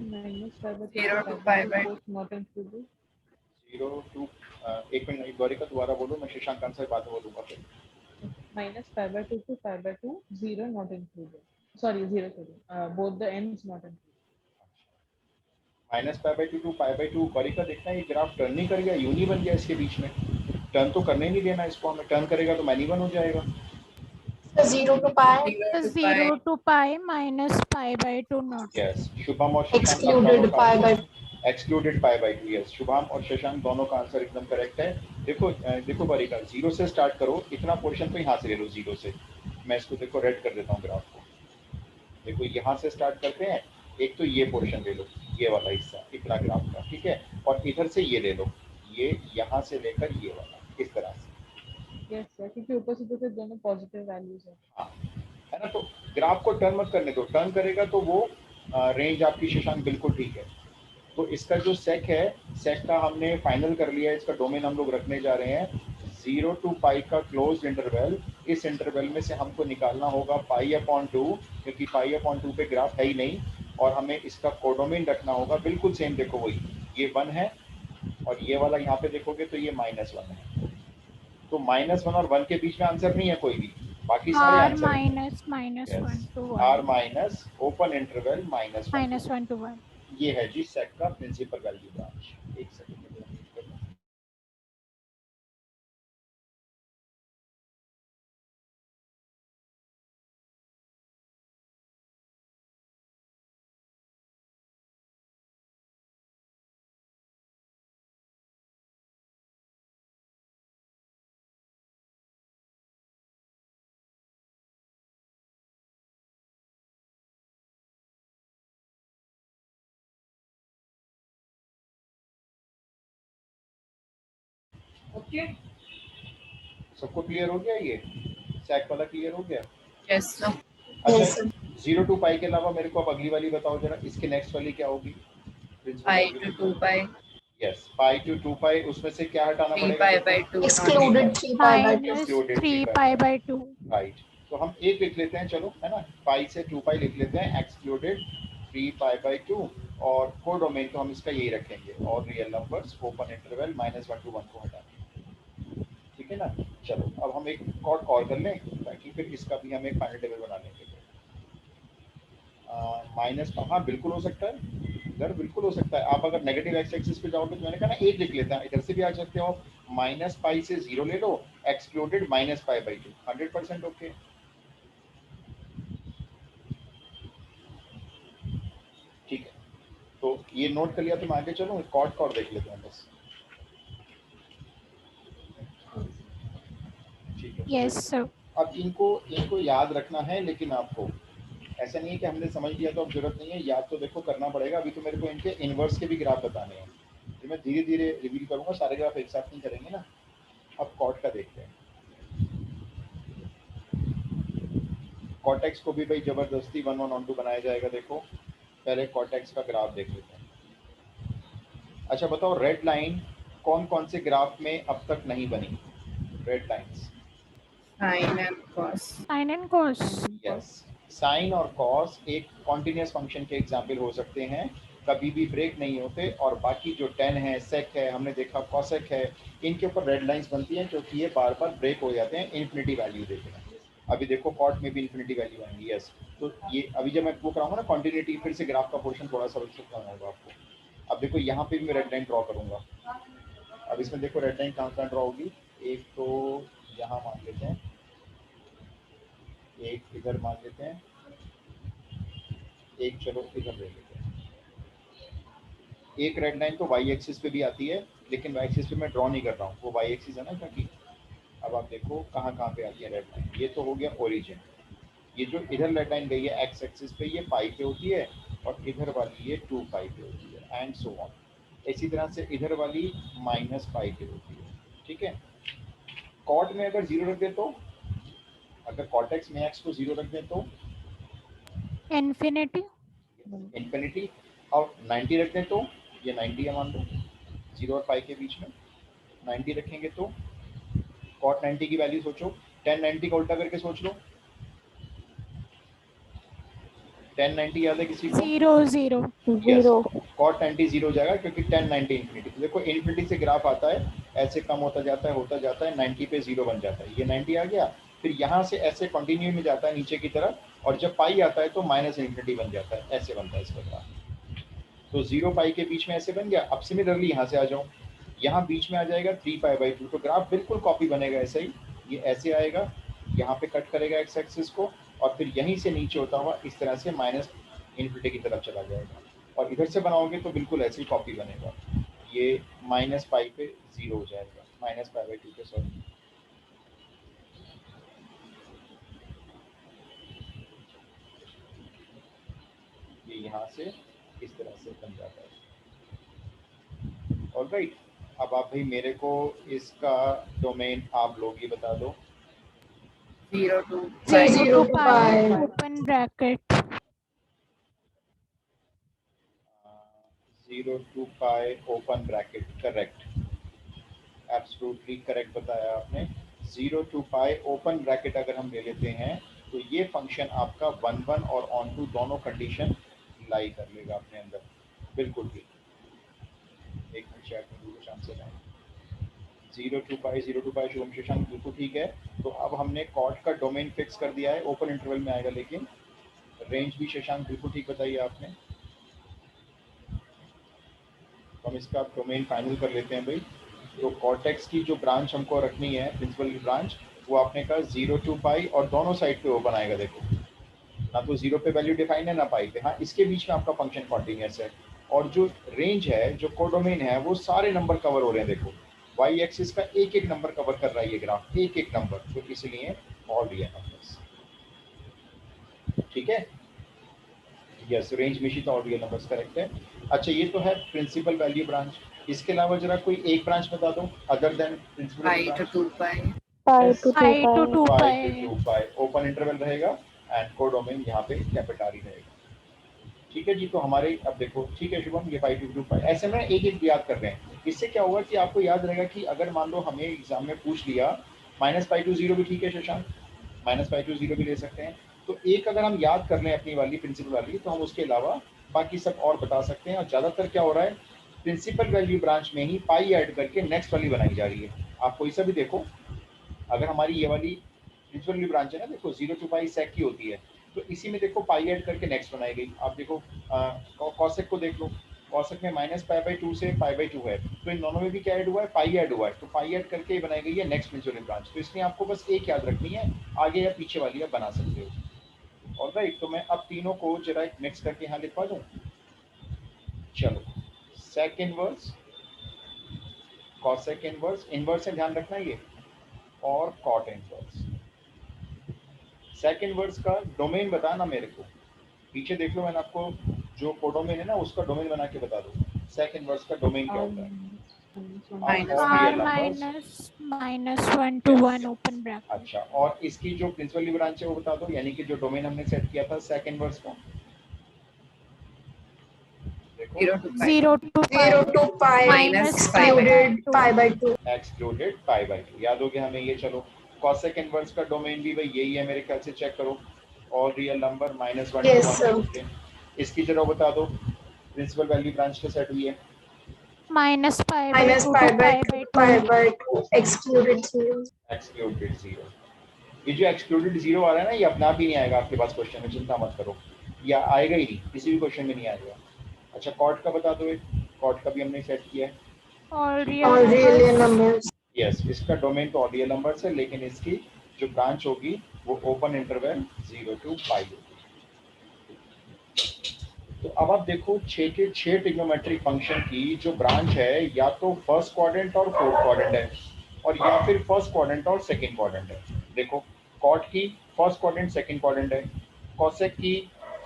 -0 to पाई/2 not included. 0 to एक मिनट गौरिका दोबारा बोलो, मैं शशांक से बात बोलूंगा फिर। -पाई/2 to पाई/2, 0 not included. Sorry, 0, sorry. Both the ends not included. -पाई/2 to पाई/2 Gaurika देखना, ये ग्राफ टर्न नहीं कर गया, यूनी बन गया इसके बीच में। टर्न तो करने नहीं देना इसको हमें, टर्न करेगा तो मैनी 1 हो जाएगा। 0 to pi. 0 to 0 to pi -पाई/2 not. यस, शुभम और शशांक Excluded pi/2. एक्सक्लूडेड पाई/2। यस, शुभम और शशांक दोनों का आंसर एकदम करेक्ट है। देखो देखो गौरिका, 0 से स्टार्ट करो, इतना पोर्शन तो यहाँ से ले लो 0 से। मैं इसको देखो रेड कर देता हूँ ग्राफ को। देखो यहाँ से स्टार्ट करते हैं, एक तो ये पोर्शन ले लो, ये वाला हिस्सा इतना ग्राफ का, ठीक है, और इधर से ये ले लो, ये यहाँ से लेकर ये वाला, इस तरह से। Yes, sir. क्योंकि ऊपर से तो फिर दोनों पॉजिटिव वैल्यूज है। हाँ, है ना। तो ग्राफ को टर्न मत करने दो, टर्न करेगा तो वो रेंज आपकी शशांक बिल्कुल ठीक है। तो इसका जो सेक है, सेक का हमने फाइनल कर लिया है, इसका डोमेन हम लोग रखने जा रहे हैं 0 to पाई का क्लोज इंटरवल। इस इंटरवल में से हमको निकालना होगा पाई/2, क्योंकि पाई/2 पे ग्राफ है ही नहीं, और हमें इसका कोडोमेन रखना होगा बिल्कुल सेम। देखो वही, ये 1 है, और ये वाला यहाँ पे देखोगे तो ये -1 है। तो -1 और 1 के बीच में आंसर नहीं है कोई भी, बाकी सारे R आंसर है। -1 to R 1. Open interval -1 to 1। -1 to 1. ये है जी सेट का प्रिंसिपल वैल्यू ब्रांच। एक सेकंड में ओके। सबको क्लियर हो गया ये सैक वाला क्लियर हो गया? Yes sir. अच्छा 0 टू पाई के अलावा मेरे को अब अगली वाली बताओ जरा, इसके नेक्स्ट वाली क्या होगी? Pi to 2 pi yes pi to 2 pi, उसमें से क्या हटाना 3 पड़ेगा? पाई देखो by 2 Excluded 3 pi by 2. minus Excluded 3 3 pi pi by 2. Right. तो हम एक लिख लेते हैं, चलो है ना, पाई से 2 पाई लिख लेते हैं, एक्सक्लूडेड 3 पाई बाय 2, और कोडोमेन तो हम इसका यही रखेंगे, और real numbers open interval -1 to 1 को हटा देंगे, ठीक है ना। चलो अब हम एक कॉर्ड और कर लें ताकि फिर इसका भी हम एक फाइनल टेबल बना लेंगे। माइनस, हाँ बिल्कुल हो सकता है इधर, बिल्कुल हो सकता है। आप अगर नेगेटिव एक्स एक्सिस पे जाओगे तो मैंने कहा ना एक लिख लेते हैं, इधर से भी आ सकते हो, माइनस पाई से 0 ले लो, एक्सक्लूडेड -पाई बाई 2, 100% ओके। ठीक है, तो ये नोट कर लिया, तो मैं आगे चलूँ, कॉर्ड कॉर्ड देख लेते हैं बस। ठीक है Yes, sir. अब इनको याद रखना है, लेकिन आपको ऐसा नहीं है कि हमने समझ लिया तो अब जरूरत नहीं है, याद तो देखो करना पड़ेगा। अभी तो मेरे को इनके इनवर्स के भी ग्राफ बताने हैं, तो मैं धीरे धीरे रिवील करूंगा, सारे ग्राफ एक साथ नहीं करेंगे ना। अब कॉट का देखते हैं, कॉटेक्स को भी भाई जबरदस्ती 1 1 on 2 बनाया जाएगा। देखो पहले कॉटेक्स का ग्राफ देख लेते हैं। अच्छा बताओ, रेड लाइन कौन कौन से ग्राफ में अब तक नहीं बनी? Red lines sine and cos. Sin and cos. यस, साइन और कॉस एक कॉन्टिन्यूस फंक्शन के एग्जाम्पल हो सकते हैं, कभी भी ब्रेक नहीं होते, और बाकी जो टेन है, सेक है, हमने देखा कॉसेक है, इनके ऊपर रेड लाइंस बनती हैं क्योंकि ये बार बार ब्रेक हो जाते हैं, इन्फिनिटी वैल्यू देते हैं। अभी देखो कॉट में भी इन्फिनिटी वैल्यू आएंगी। यस, तो ये अभी जब मैं वो कराऊंगा ना कॉन्टिन्यूटी, फिर से ग्राफ का पोर्शन थोड़ा सा समझना होगा आपको। अब देखो यहाँ पे भी मैं रेड लाइन ड्रॉ करूंगा। अब इसमें देखो रेड लाइन कहाँ कहाँ ड्रॉ होगी, एक तो यहाँ मान लेते हैं, एक इधर मान लेते हैं, एक चलो इधर ले लेते हैं। एक रेड लाइन तो वाई एक्सिस पे भी आती है, लेकिन वाई एक्सिस पे मैं ड्रॉ नहीं कर रहा हूँ, वो वाई एक्सिस है ना क्योंकि। अब आप देखो कहाँ कहाँ पे आती है रेड लाइन, ये तो हो गया ओरिजिन। ये जो इधर रेड लाइन गई है एक्स एक्सिस पे, ये पाई पे होती है, और इधर वाली ये 2 पाई पे होती है, एंड सो ऑन। इसी तरह से इधर वाली -पाई पे होती है, ठीक है। कॉट में अगर 0 रख दे तो, अगर कॉटेक्स में एक्स को 0 रख दे तो Infinity. इन्फिनिटी, और 90 रख दें तो ये 90 है मान लो, 0 और पाई के बीच में 90 रखेंगे तो कॉट 90 की वैल्यू सोचो, 10 90 का उल्टा करके सोच लो, 10 90 याद है किसी को? 0 0. यस, कॉट 90 0 हो जाएगा क्योंकि 10 90 इन्फिनिटी। तो देखो इन्फिनिटी से ग्राफ आता है, ऐसे कम होता जाता है 90 पे 0 बन जाता है, ये 90 आ गया, फिर यहाँ से ऐसे कंटिन्यू में जाता है नीचे की तरफ, और जब पाई आता है तो माइनस इन्फिनिटी बन जाता है, ऐसे बनता है इसका ग्राफ। तो 0 पाई के बीच में ऐसे बन गया। अब सिमिलरली यहाँ से आ जाओ, यहाँ बीच में आ जाएगा 3 पाई बाई 2, तो ग्राफ बिल्कुल कॉपी बनेगा ऐसे ही, ये ऐसे आएगा, यहाँ पे कट करेगा एक्स एक्सिस को, और फिर यहीं से नीचे होता हुआ इस तरह से माइनस इन्फिनिटी की तरफ चला जाएगा, और इधर से बनाओगे तो बिल्कुल ऐसे ही कॉपी बनेगा, ये -पाई पे 0 हो जाएगा, -पाई बाई 2 पे, सॉरी। ये यहाँ से इस तरह से बन जाता है। ऑलराइट, अब आप भाई मेरे को इसका डोमेन आप लोग ही बता दो। 0 to 0 to pi. pi. Open bracket. 0 to pi open bracket, correct, absolutely correct बताया आपने। 0 to पाई ओपन ब्रैकेट अगर हम ले लेते हैं तो ये फंक्शन आपका 1 1 और ऑन टू दोनों कंडीशन लाई कर लेगा अपने अंदर, बिल्कुल ठीक। एक मिनट चैट में दूर शाम से लाएं। 0 to पाई शुभम शशांक बिल्कुल ठीक है। तो अब हमने कॉट का डोमेन फिक्स कर दिया है, ओपन इंटरवल में आएगा, लेकिन रेंज भी शशांक बिल्कुल ठीक बताइए आपने। तो हम इसका डोमेन फाइनल कर लेते हैं भाई। तो कॉर्टेक्स की जो ब्रांच हमको रखनी है, प्रिंसिपल की ब्रांच, वो आपने कहा 0 to पाई, और दोनों साइड पे ओपन आएगा। देखो ना तो 0 पे वैल्यू डिफाइन है ना पाई पे, हाँ इसके बीच में आपका फंक्शन कॉन्टिन्यूस है, और जो रेंज है, जो कोडोमेन है, वो सारे नंबर कवर हो रहे हैं। देखो वाई एक्सिस का एक एक नंबर कवर कर रहा है ये ग्राफ, एक एक नंबर, तो इसलिए ऑल रियल नंबर्स, ठीक है। यस, रेंज में ही तो ऑल रियल नंबर्स करेक्ट है। अच्छा ये तो है प्रिंसिपल वैल्यू ब्रांच, इसके अलावा जरा कोई एक ब्रांच बता दो other than principal pi to 2 pi. pi to 2 pi to pi 2 pi open interval रहेगा एंड कोडोमेन यहाँ पे कैपिटल ही रहेगा। ठीक है जी, तो हमारे अब देखो, ठीक है शुभम, ये pi to 2 pi ऐसे में एक एक याद कर रहे हैं। इससे क्या होगा कि आपको याद रहेगा कि अगर मान लो हमें एग्जाम में पूछ लिया -pi to 0 भी ठीक है शशांक, -pi to 0 भी ले सकते हैं। तो एक अगर हम याद कर लें अपनी वाली प्रिंसिपल वाली, तो हम उसके अलावा बाकी सब और बता सकते हैं। और ज़्यादातर क्या हो रहा है, प्रिंसिपल वैल्यू ब्रांच में ही पाई ऐड करके नेक्स्ट वाली बनाई जा रही है। आप कोई सा भी देखो, अगर हमारी ये वाली प्रिंसिपल वैल्यू ब्रांच है ना, देखो 0 to pi sec की होती है, तो इसी में देखो पाई ऐड करके नेक्स्ट बनाई गई। आप देखो कॉसेक को देख लो, कॉसेक में -pi/2 से pi/2 है, तो इन दोनों में भी क्या ऐड हुआ है, पाई ऐड हुआ है, तो पाई ऐड करके ही बनाई गई है नेक्स्ट प्रिंसिपल ब्रांच। तो इसलिए आपको बस एक याद रखनी है, आगे या पीछे वाली आप बना सकते हो। ऑलराइट, तो मैं अब तीनों को जरा मिक्स करके यहाँ लिखवा दूँ। चलो, sec inverse, cosec inverse, inverse से ध्यान रखना ये, और कॉट इनवर्स। सेक इनवर्स का डोमेन बताना मेरे को, पीछे देख लो, मैंने आपको जो कोडोमेन है ना उसका डोमेन बना के बता दो। सेक इनवर्स का डोमेन क्या होता है? Minus और r real numbers. -1 to 1 open bracket अच्छा, और इसकी जो प्रिंसिपल ब्रांच है वो बता दो, यानी कि जो डोमेन हमने सेट किया था सेक इनवर्स का। देखो, 0 to pi 0 to 0 to pi minus excluded pi by 2. Excluded pi/2 याद हो गया हमें ये। चलो, कॉसेक इनवर्स का डोमेन भी भाई यही है मेरे ख्याल से, चेक करो, और real number -1 to Yes, 1 sir. Okay. इसकी जरा बता दो, प्रिंसिपल वैल्यू ब्रांच के सेट हुई है -pi by Minus 2 pi to by pi 2 by pi 2 by 2 excluded 0. Excluded 0। ये जो एक्सक्लूडेड 0 आ रहा है ना, ये अपने आप ही नहीं आएगा आपके पास क्वेश्चन में, चिंता मत करो, या आएगा ही नहीं, किसी भी क्वेश्चन में नहीं आएगा। अच्छा, कॉट का बता दो, एक कॉट का भी हमने सेट किया है। all All real real numbers numbers. Yes, इसका डोमेन तो ऑडियल नंबर्स है, लेकिन इसकी जो ब्रांच होगी वो ओपन इंटरवल 0 to pi होगी। तो अब आप देखो, 6 के 6 ट्रिग्नोमेट्रिक फंक्शन की जो ब्रांच है, या तो फर्स्ट क्वाड्रेंट और फोर्थ क्वाड्रेंट है, और या फिर फर्स्ट क्वाड्रेंट और सेकंड क्वाड्रेंट है। देखो, कॉट की फर्स्ट क्वाड्रेंट सेकंड क्वाड्रेंट है, कॉसेक की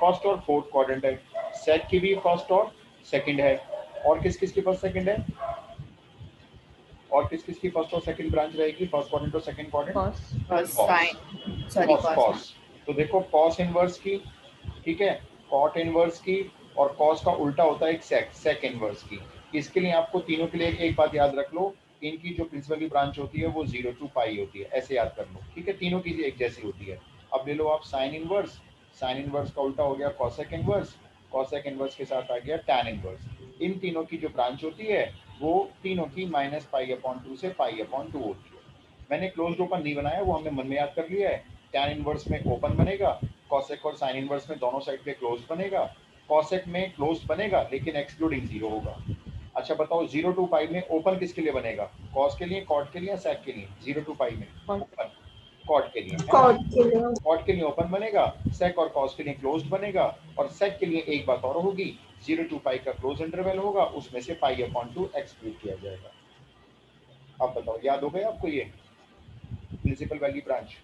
फर्स्ट और फोर्थ क्वाड्रेंट है, सेक की भी फर्स्ट और सेकंड है, और किस किस की फर्स्ट सेकंड है, और किस किस की फर्स्ट और सेकंड ब्रांच रहेगी, फर्स्ट क्वाड्रेंट और second quadrant. cos sin, sorry, cos cos, तो देखो कॉस इनवर्स की, ठीक है, कॉट इनवर्स की, और कॉस का उल्टा होता है एक सेक इनवर्स की। इसके लिए आपको तीनों के लिए एक बात याद रख लो, इनकी जो प्रिंसिपल की ब्रांच होती है वो 0 to pi होती है, ऐसे याद कर लो, ठीक है, तीनों की एक जैसी होती है। अब ले लो आप साइन इनवर्स, साइन इनवर्स का उल्टा हो गया कॉसेक इनवर्स, कॉसेक इनवर्स के साथ आ गया टैन इनवर्स। इन तीनों की जो ब्रांच होती है वो तीनों की -pi/2 से pi/2 होती है। मैंने क्लोज्ड ओपन नहीं बनाया, वो हमने मन में याद कर लिया है। टैन इनवर्स में ओपन बनेगा, कॉसेक और साइन इनवर्स में दोनों साइड पे क्लोज बनेगा, कॉसेक में क्लोज बनेगा लेकिन एक्सक्लूडिंग 0 होगा। अच्छा बताओ, 0 to pi में ओपन किसके लिए बनेगा, कॉस के लिए, कॉट के लिए, या सेक के लिए? 0 to pi में ओपन कॉट के लिए, Cot के लिए. कॉट के लिए ओपन बनेगा, सेक और कॉस के लिए क्लोज्ड बनेगा, और सेक के लिए एक बात और होगी, 0 to pi का क्लोज इंटरवल होगा, उसमें से pi/2 एक्सक्लूड किया जाएगा। अब बताओ, याद हो गया आपको ये प्रिंसिपल वैल्यू ब्रांच?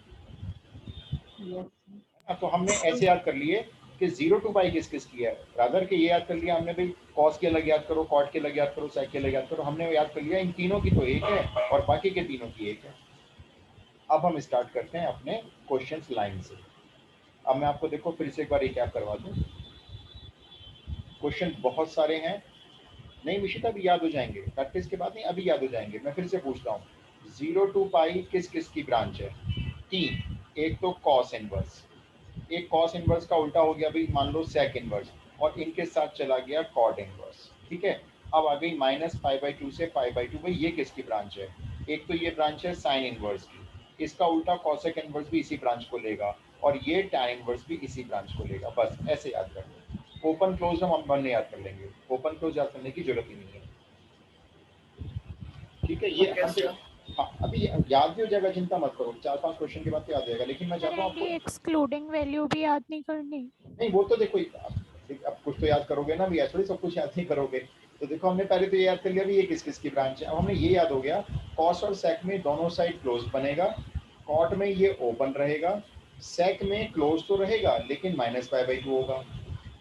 तो हमने ऐसे याद कर लिए कि 0 to pi किस किस की है, रादर के ये याद कर लिया हमने भाई, कॉस के अलग याद करो, कॉट के अलग याद करो, सेक के अलग याद करो, हमने याद कर लिया इन तीनों की तो एक है और बाकी के तीनों की एक है। अब हम स्टार्ट करते हैं अपने क्वेश्चंस लाइन से। अब मैं आपको देखो फिर से एक बार रिकैप करवा दूं, क्वेश्चन बहुत सारे हैं, नहीं मिशित अभी याद हो जाएंगे, प्रैक्टिस के बाद नहीं, अभी याद हो जाएंगे। मैं फिर से पूछता हूँ, 0 to pi किस किस की ब्रांच है? 3, एक तो कॉस इनवर्स, एक कॉस इनवर्स का उल्टा हो गया भाई, मान लो सेक इनवर्स, और इनके साथ चला गया कॉट इनवर्स, ठीक है। अब आ गई -pi/2 से pi/2, भाई ये किसकी ब्रांच है? एक तो ये ब्रांच है साइन इनवर्स की, इसका उल्टा कॉसेक इनवर्स भी इसी ब्रांच को लेगा, और ये टैन इनवर्स भी इसी ब्रांच को लेगा। बस ऐसे याद कर लो, ओपन क्लोज हम मन में याद कर लेंगे, ओपन क्लोज याद करने की जरूरत ही नहीं है, ठीक है। ये Okay, sir. हाँ, अभी याद भी हो जाएगा, चिंता मत करो, 4-5 क्वेश्चन के बाद तो याद हो जाएगा, लेकिन मैं चाहता हूँ आपको, एक्सक्लूडिंग वैल्यू भी याद नहीं करनी। नहीं वो तो देखो, अब कुछ तो याद करोगे ना, भी थोड़ी सब कुछ याद नहीं करोगे। तो देखो, हमने पहले तो ये याद कर लिया भी ये किस किस की ब्रांच है। अब हमें ये याद हो गया, कॉस और सेक में दोनों साइड क्लोज बनेगा, कॉट में ये ओपन रहेगा, सेक में क्लोज तो रहेगा लेकिन -pi/2 होगा।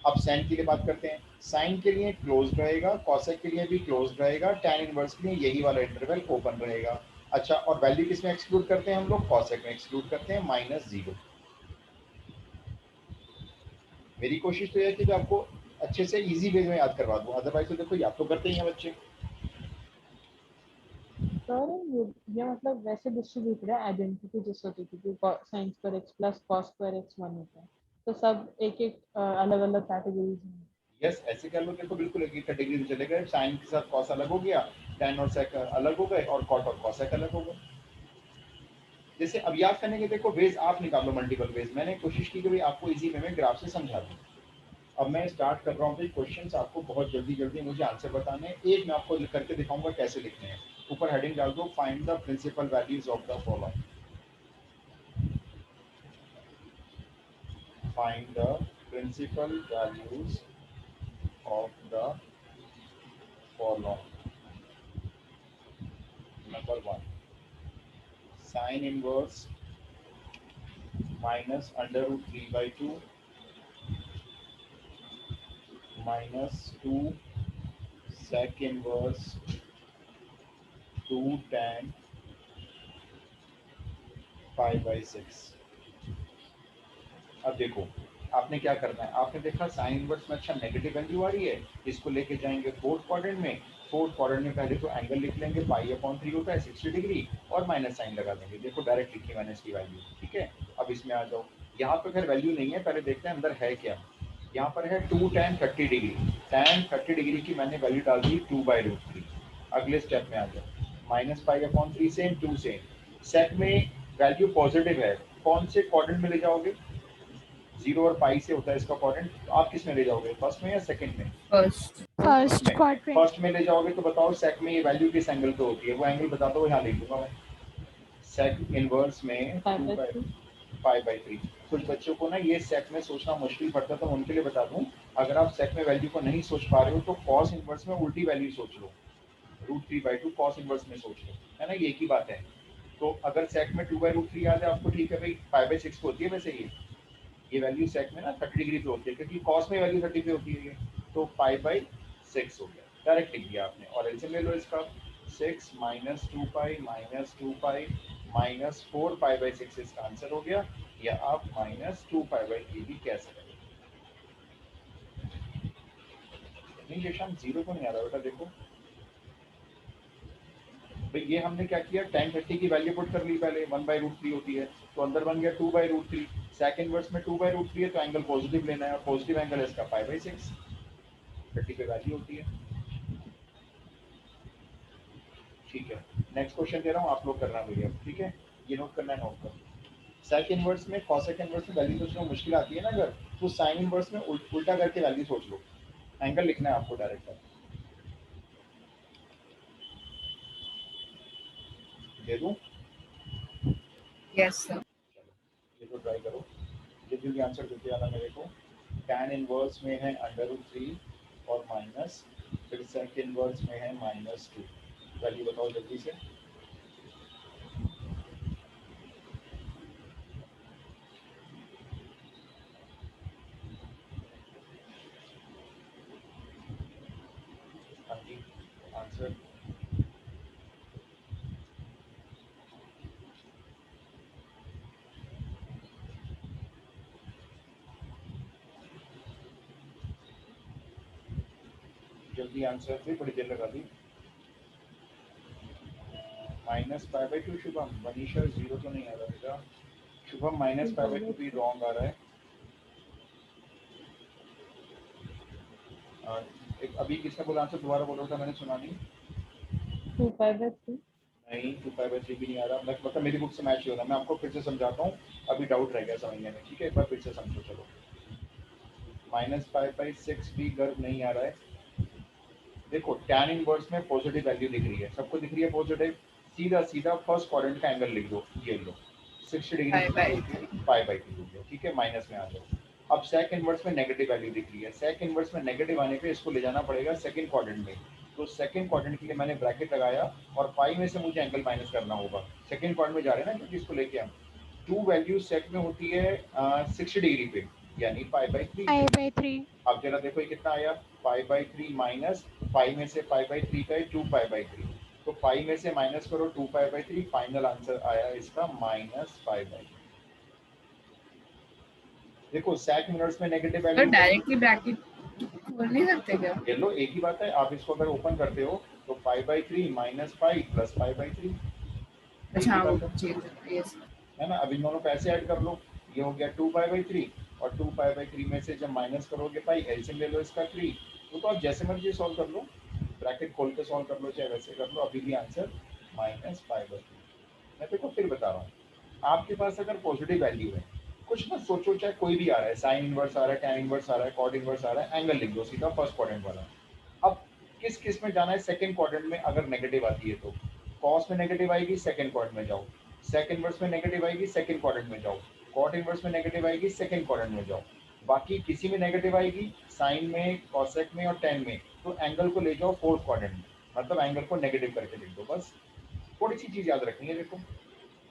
अब साइन के लिए बात करते हैं, साइन के लिए क्लोज रहेगा, कॉसेक के लिए भी क्लोज रहेगा, टैन इनवर्स के लिए यही वाला इंटरवल ओपन रहेगा। अच्छा, और वैल्यू किस में एक्सक्लूड करते हैं हम लोग? कॉसेक में एक्सक्लूड करते हैं, -0। मेरी कोशिश तो यह है कि मैं आपको अच्छे से इजी वे में याद करवा दूं, अदरवाइज तो देखो याद तो करते ही हैं बच्चे। सर ये मतलब वैसे डिस्ट्रीब्यूटेड है आइडेंटिटी जैसे होती थी कि sine square x plus cos square x 1 होता है, तो सब एक एक अलग अलग कैटेगरीज में। यस, ऐसे कर लो, देखो बिल्कुल एक ही कैटेगरी में चले गए, साइन के साथ कॉस अलग हो गया, tan और sec अलग हो गए, और कॉट और कॉसेक अलग हो गए। जैसे अब याद करने के देखो वेज आप निकालो, मल्टीपल वेज। मैंने कोशिश की कि भाई आपको इजी वे में ग्राफ से समझा दूं। अब मैं स्टार्ट कर रहा हूँ भाई, क्वेश्चंस आपको बहुत जल्दी जल्दी मुझे आंसर बताने हैं। एक मैं आपको करके दिखाऊंगा कैसे लिखने हैं। ऊपर हेडिंग डाल दो, find the principal values of the following. Find the principal values of the following. Number 1, sine inverse minus √3/2 -2 sec inverse 2 tan π/6। अब देखो आपने क्या करना है, आपने देखा साइन इनवर्स में अच्छा नेगेटिव वैल्यू आ रही है, इसको लेके जाएंगे फोर्थ क्वाड्रेंट में। फोर्थ क्वाड्रेंट में पहले तो एंगल लिख लेंगे, π/3 होता है 60 डिग्री, और माइनस साइन लगा देंगे। देखो डायरेक्ट लिखी मैंने इसकी वैल्यू, ठीक है। अब इसमें आ जाओ, यहाँ पे खैर वैल्यू नहीं है, पहले देखते हैं अंदर है क्या। यहाँ पर है 2 tan 30 डिग्री, tan 30 डिग्री की मैंने वैल्यू डाल दी 2/√3। अगले स्टेप में आ जाओ, -π/3 सेम 2 सेम। सेक में वैल्यू पॉजिटिव है, कौन से क्वाड्रेंट में ले जाओगे? 0 और पाई से होता है इसका क्वाड्रेंट, तो आप किस में ले जाओगे, फर्स्ट में या सेकंड में? फर्स्ट। First quadrant. फर्स्ट में ले जाओगे तो बताओ सेक में ये वैल्यू किस एंगल पे होती है, वो एंगल बता दो, यहाँ लिख दूंगा मैं। सेक इनवर्स में 2π/3। कुछ बच्चों को ना ये सेक में सोचना मुश्किल पड़ता है, तो उनके लिए बता दूं, अगर आप सेक में वैल्यू को नहीं सोच पा रहे हो तो कॉस इनवर्स में उल्टी वैल्यू सोच लो, √3/2 कॉस इनवर्स में सोच लो, है ना, ये एक ही बात है। तो अगर सेक में 2/√3 याद है आपको, ठीक है भाई, π/6 होती है वैसे ये वैल्यू सेक में ना 30 डिग्री पे होती है, क्योंकि कॉस में वैल्यू 30 पे होती है, तो π/6 हो गया, डायरेक्ट लिख दिया आपने। और एलसीएम ले लो इसका, 6 - 2π - 2π -4π/6 इसका आंसर हो गया, या आप -2π/3 भी कह सकते हैं। नहीं शशांक, 0 तो नहीं आ रहा बेटा, देखो भाई ये हमने क्या किया, tan 30 की वैल्यू पुट कर ली पहले, 1/√3 होती है, तो अंदर बन गया 2/√3। सेक इनवर्स में 2/√3 है, तो एंगल पॉजिटिव लेना है, और पॉजिटिव एंगल है इसका π/6, 30 पे वैल्यू होती है। ठीक है, नेक्स्ट क्वेश्चन दे रहा हूँ, आप लोग करना भैया, ठीक है, ये नोट करना है, नोट कर। सेक इनवर्स में कॉसेक इनवर्स में वैल्यू सोचना मुश्किल आती है ना अगर, तो साइन इनवर्स में उल्टा करके वैल्यू सोच लो, एंगल लिखना है आपको डायरेक्ट। दे दूं? Yes sir. ये तो ट्राई करो, जल्दी भी आंसर देते आना मेरे को। tan इनवर्स में है √3 और माइनस, फिर सेक इनवर्स में है -2, वैल्यू बताओ जल्दी से। हाँ जी, आंसर जल्दी, आंसर भी बड़ी देर लगा दी। -π/2 शुभम, मनीषा 0 तो नहीं आ रहा बेटा, शुभम -π/2 भी रॉन्ग आ रहा है। एक अभी किसने बोला आंसर, दोबारा बोलो था, मैंने सुना नहीं। 2π/3 नहीं, 2π/3 भी नहीं आ रहा, मतलब मेरी बुक से मैच ही हो रहा। मैं आपको फिर से समझाता हूँ, अभी डाउट रह गया समझने में, ठीक है, एक बार फिर से समझो। चलो, -π/6 भी गर्व नहीं आ रहा है। देखो tan इनवर्स में पॉजिटिव वैल्यू दिख रही है, सबको दिख रही है पॉजिटिव, सीधा सीधा फर्स्ट क्वाड्रेंट का एंगल लिख दो, ये लो 60 डिग्री π/3 हो गया, ठीक है, माइनस में आ जाओ। अब सेक इनवर्स में नेगेटिव वैल्यू दिख रही है, सेक इनवर्स में नेगेटिव आने पे इसको ले जाना पड़ेगा सेकंड क्वाड्रेंट में, तो सेकंड क्वाड्रेंट के लिए मैंने ब्रैकेट लगाया, और पाई में से मुझे एंगल माइनस करना होगा। सेकंड क्वाड्रेंट में जा रहे हैं ना, क्योंकि इसको लेके हम 2 वैल्यू सेक में होती है 60 डिग्री पे, यानी π/3। π/3। अब जरा देखो ये कितना आया, π/3 माइनस पाई में से π/3 का 2π/3, तो पाई में से माइनस करो 2π/3, फाइनल आंसर आया इसका -5/3। देखो सेक मिनट्स में negative sir value directly bracket खोल नहीं सकते क्या? ये लो, एक ही बात है। आप इसको अगर ओपन करते हो तो π/3 -5 + π/3, अच्छा हाँ, वो बात है। Change yes. है ना। अब इन दोनों को ऐसे ऐड कर लो, ये हो गया 2π/3 और 2π/3 में से जब माइनस करोगे पाई, एलसीएम ले लो इसका 3। तो आप जैसे मर्जी सॉल्व कर लो, ब्रैकेट खोल के सॉल्व कर लो चाहे वैसे कर लो, अभी भी आंसर -5/3। मैं देखो फिर बता रहा हूँ, आपके पास अगर पॉजिटिव वैल्यू है, कुछ मत सोचो, चाहे कोई भी आ रहा है, साइन इनवर्स आ रहा है, टैन इनवर्स आ रहा है, कॉट इनवर्स आ रहा है, एंगल लिख दो सीधा फर्स्ट क्वाड्रेंट वाला। अब किस किस में जाना है? सेकंड क्वाड्रेंट में अगर नेगेटिव आती है तो कॉस में नेगेटिव आएगी, सेकंड क्वाड्रेंट में जाओ। सेक इनवर्स में नेगेटिव आएगी, सेकंड क्वाड्रेंट में जाओ। कॉट इनवर्स में नेगेटिव आएगी, सेकंड क्वाड्रेंट में जाओ। बाकी किसी में नेगेटिव आएगी, साइन में, कॉसेक में और टैन में, तो एंगल को ले जाओ फोर्थ क्वाड्रेंट में, मतलब एंगल को नेगेटिव करके लिख दो। बस थोड़ी सी चीज याद रखनी है। देखो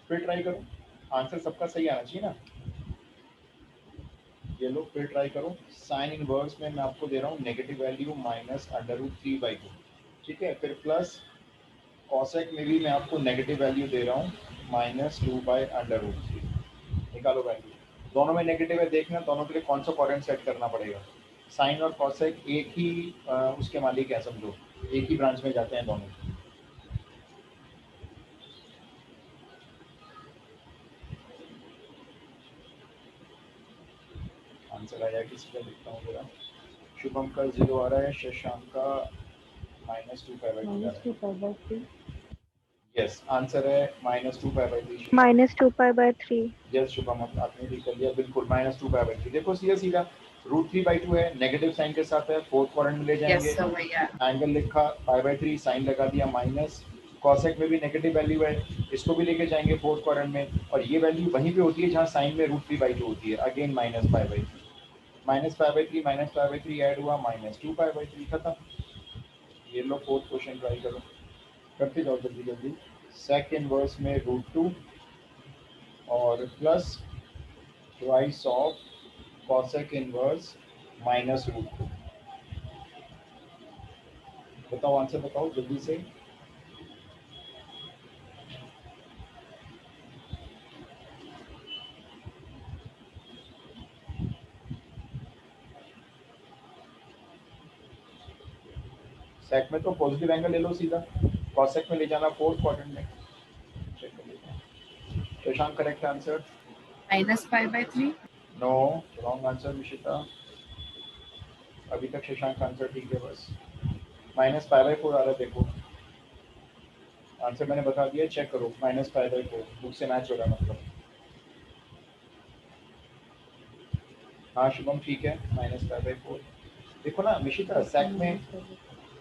फिर ट्राई करो, आंसर सबका सही आना चाहिए ना। ये लो फिर ट्राई करो। साइन इनवर्स में मैं आपको दे रहा हूँ नेगेटिव वैल्यू -√3/2, ठीक है। फिर प्लस कॉसेक में भी मैं आपको नेगेटिव वैल्यू दे रहा हूँ -2/√3। निकालो वैल्यू, दोनों में नेगेटिव है, देखना दोनों के लिए कौन सा क्वाड्रेंट सेट करना पड़ेगा। साइन और कॉसेक एक ही उसके मालिक है, समझो एक ही ब्रांच में जाते हैं दोनों। आंसर आया किसी का? देखता हूँ जरा। शुभम का 0 आ रहा है, शशांक का -2π/3 आ रहा है। यस, आंसर है -2π/3। -2π/3। यस शुभम, आपने भी कर लिया बिल्कुल, -2π/3। देखो सीधा सीधा √3/2 है, नेगेटिव साइन के साथ है, फोर्थ क्वाड्रेंट में ले यस जाएंगे। सर भैया। एंगल लिखा π/3, साइन लगा दिया माइनस। कॉसेक में भी नेगेटिव वैल्यू है, इसको भी लेके जाएंगे फोर्थ क्वाड्रेंट में, और ये वैल्यू वहीं पे होती है जहाँ साइन में √3/2 होती है, अगेन -π/3। -π/3 -π/3 ऐड हुआ -2π/3, खत्म। ये लो फोर्थ क्वेश्चन ट्राई करो, करते जाओ जल्दी जल्दी। सेक इनवर्स में √2 और plus twice of cosec inverse -√2। बताओ आंसर बताओ जल्दी से। सेक में तो पॉजिटिव एंगल ले लो सीधा, कॉसेक में ले जाना फोर्थ क्वाड्रेंट में। चेक कर लेते हैं। Shashank correct answer? -π/3। No, wrong answer Nishita. अभी तक शशांक आंसर ठीक है, बस -π/4 आ रहा है। देखो आंसर मैंने बता दिया, चेक करो, -π/4 बुक से मैच हो रहा है मतलब। हाँ शुभम ठीक है, -π/4। देखो ना निशिता, सेक में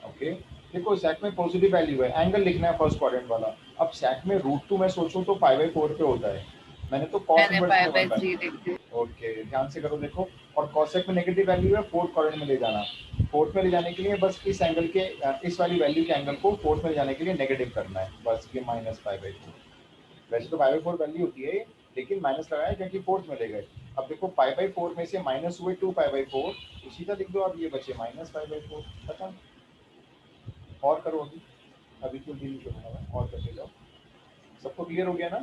ओके, देखो सेक में पॉजिटिव वैल्यू है, एंगल लिखना है फर्स्ट क्वाड्रेंट वाला। अब सेक में √2 मैं सोचूं तो π/4 पे होता है, मैंने तो कॉस मैंने इनवर्स में 1/। π/3 लिख दिया। ओके ध्यान से करो देखो, और कॉसेक में नेगेटिव वैल्यू है, फोर्थ क्वाड्रेंट में ले जाना। फोर्थ में ले जाने के लिए बस इस एंगल के, इस वाली वैल्यू के एंगल को फोर्थ में ले जाने के लिए नेगेटिव करना है, बस ये -π/4। वैसे तो π/4 वैल्यू होती है, लेकिन माइनस लगाया क्योंकि फोर्थ में ले गए। अब देखो π/4 में से माइनस हुए 2π/4, तो सीधा लिख दो आप, ये बचे -π/4, खत्म। और करो अभी, अभी तो दिन करूँगा, और करके जाओ। सबको क्लियर हो गया ना?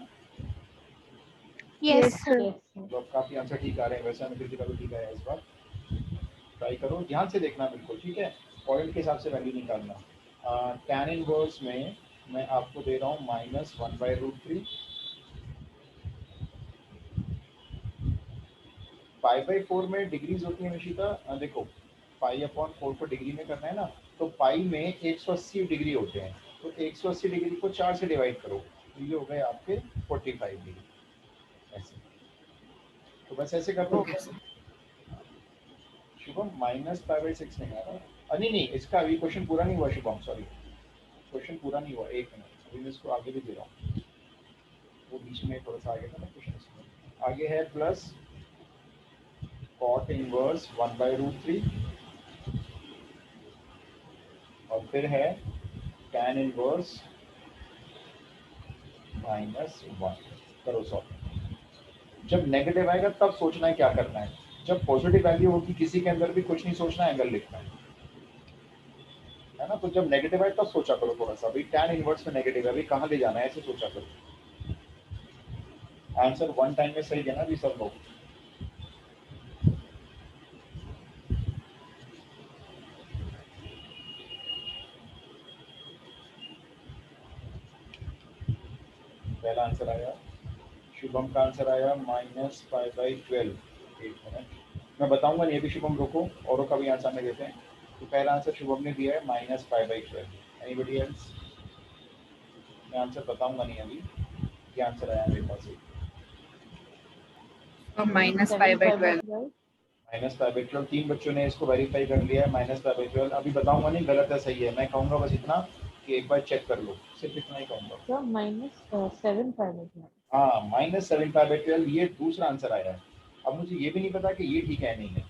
Yes, Yes, sir. sir. तो अब काफ़ी आंसर ठीक आ रहे हैं, वैसे अनुकृति का भी ठीक आया इस बार। ट्राई करो, ध्यान से देखना बिल्कुल, ठीक है, पॉइंट के हिसाब से वैल्यू निकालना। टैन इनवर्स में मैं आपको दे रहा हूँ -1/√3। π/4 में डिग्रीज होती है निशिता, देखो π/4 को डिग्री में करना है ना, तो पाई में 180 डिग्री होते हैं, तो 180 डिग्री को 4 से डिवाइड करो, तो ये हो गए आपके 45 डिग्री। ऐसे तो बस ऐसे कर दो। Okay sir. शुभम -π/6 नहीं आ रहा, नहीं नहीं, इसका अभी क्वेश्चन पूरा नहीं हुआ शुभम, सॉरी क्वेश्चन पूरा नहीं हुआ, एक मिनट, अभी मैं इसको आगे भी दे रहा हूँ, वो बीच में थोड़ा सा आगे था ना क्वेश्चन, इसमें आगे है प्लस कॉट इनवर्स 1/√3 और फिर है टैन इनवर्स -1। करो सॉल्व। जब नेगेटिव आएगा तब सोचना है क्या करना है, जब पॉजिटिव वैल्यू होगी किसी के अंदर भी कुछ नहीं सोचना, एंगल लिखना है। है ना। तो जब नेगेटिव है तब सोचा करो थोड़ा सा, अभी tan इनवर्स में नेगेटिव है, अभी कहाँ ले जाना है ऐसे सोचा करो। आंसर वन टाइम में सही देना भी सब लोग। पहला आंसर आया, शुभम का आंसर आया -5/12। एक मिनट मैं बताऊंगा नहीं अभी, शुभम रुको, औरों का भी आंसर में देते हैं। तो पहला आंसर शुभम ने दिया है -5/12। Anybody else? मैं आंसर बताऊंगा नहीं अभी, ये आंसर आया मेरे पास। -5/12। -5/12 तीन बच्चों ने इसको वेरीफाई कर लिया है। -5/12 अभी बताऊंगा नहीं गलत है सही है, मैं कहूंगा बस इतना कि एक बार चेक कर लो, सिर्फ इतना ही कहूंगा। तो -7/12। हाँ -7/12 ये दूसरा आंसर आया है। अब मुझे ये भी नहीं पता कि ये ठीक है नहीं है,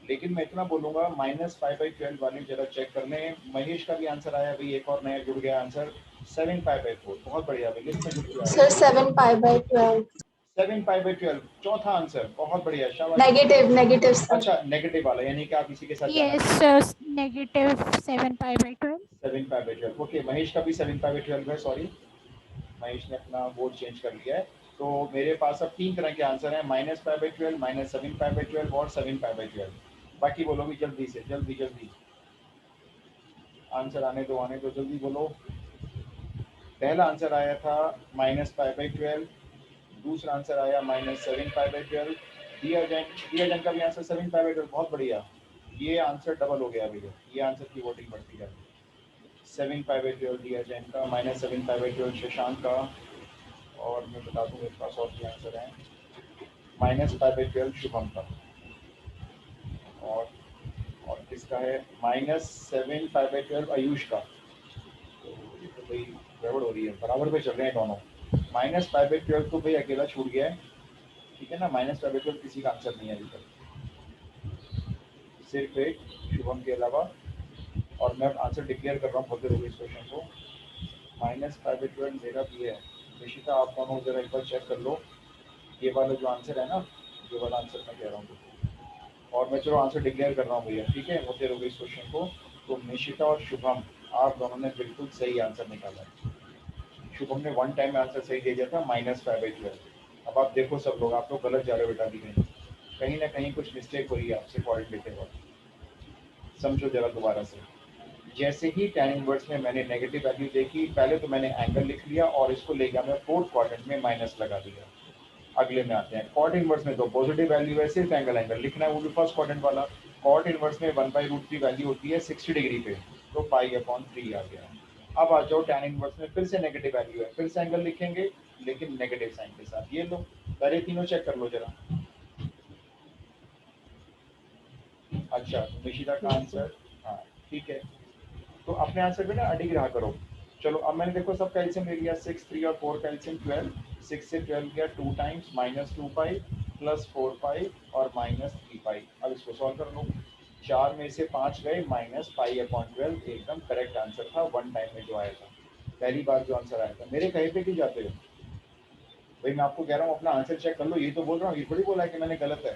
लेकिन मैं इतना बोलूंगा -5/12 वाली जरा चेक कर लें। महेश का भी आंसर आया भाई, एक और नया जुड़ गया आंसर 7/4। बहुत बढ़िया भाई, लिस्ट में जुड़ गया Sir, 7 pi by 12. 7/12 चौथा आंसर, बहुत बढ़िया, शाबाश। Negative, sir. अच्छा नेगेटिव वाला, यानी कि आप इसी के साथ जाना Yes, -7/12. 7/12। ओके, महेश का भी 7/12 है, सॉरी महेश ने अपना बोर्ड चेंज कर लिया है। तो मेरे पास अब तीन तरह के आंसर हैं, -5/12, -7/12 और 7/12। बाकी बोलो भी जल्दी से, जल्दी जल्दी आंसर आने दो जल्दी बोलो। पहला आंसर आया था -5/12, दूसरा आंसर आया -7/12। दिया जन का भी आंसर 7/12, बहुत बढ़िया। ये आंसर डबल हो गया भैया, ये आंसर की वोटिंग बढ़ती है। 7/12 दिया जैन का, -7/12 शशांक का, और मैं बता दूँ मेरे पास और क्या आंसर है, -5/12 शुभम का, और किसका है -7/12 आयुष का। तो ये तो भाई गड़बड़ हो रही है, बराबर पे चल रहे हैं दोनों। -5/12 तो भाई अकेला छूट गया है, ठीक है ना। -5/12 किसी का आंसर नहीं है अभी तक, सिर्फ एक शुभम के अलावा। और मैं आंसर डिक्लेयर कर रहा हूँ, बोलते रहोगे इस क्वेश्चन को। -5/12 मेरा भी है। निशिता आप दोनों जरा एक बार चेक कर लो, ये वाला जो आंसर है ना, ये वाला आंसर मैं कह रहा हूँ। और मैं चलो आंसर डिक्लेयर कर रहा हूँ भैया, ठीक है, होते रहोगे इस क्वेश्चन को। तो निशिता और शुभम आप दोनों ने बिल्कुल सही आंसर निकाला है। शुभम ने वन टाइम में आंसर सही दे दिया था -5/12। अब आप देखो सब लोग, आप लोग गलत जा रहे हो बेटा, भी कहीं ना कहीं कुछ मिस्टेक हो रही है आपसे पॉइंट लेते वक्त। समझो जरा दोबारा से। जैसे ही tan इनवर्स में मैंने नेगेटिव वैल्यू देखी, पहले तो मैंने एंगल लिख लिया और इसको ले गया मैं फोर्थ क्वाड्रेंट में, माइनस लगा दिया। अगले में आते हैं कॉट इनवर्स में, तो पॉजिटिव वैल्यू है, सिर्फ एंगल लिखना है, वो भी फर्स्ट क्वाड्रेंट वाला। कॉट इनवर्स में 1/√3 वैल्यू होती है 60 डिग्री पे, तो π/3 आ गया। अब आ जाओ tan इनवर्स में, फिर से नेगेटिव वैल्यू है, फिर से एंगल लिखेंगे लेकिन नेगेटिव साइन के साथ। ये लो, पहले तीनों चेक कर लो जरा। अच्छा, तो निशिता का आंसर, हाँ ठीक है। तो अपने आंसर पे ना अडिग रहा करो। चलो अब मैंने देखो सब कैल्शियम ले लिया, 6, 3 और 4 कैल्शियम 12, 6 से 12 गया 2 टाइम्स, -2π प्लस 4π और -3π। अब इसको सॉल्व कर लो, 4 में से 5 गए, -π/12 एकदम करेक्ट आंसर था वन टाइम में जो आया था, पहली बार जो आंसर आया था। मेरे कहे पे क्यों जाते हो भाई, मैं आपको कह रहा हूँ अपना आंसर चेक कर लो, ये तो बोल रहा हूँ, ये थोड़ी बोला है कि मैंने गलत है।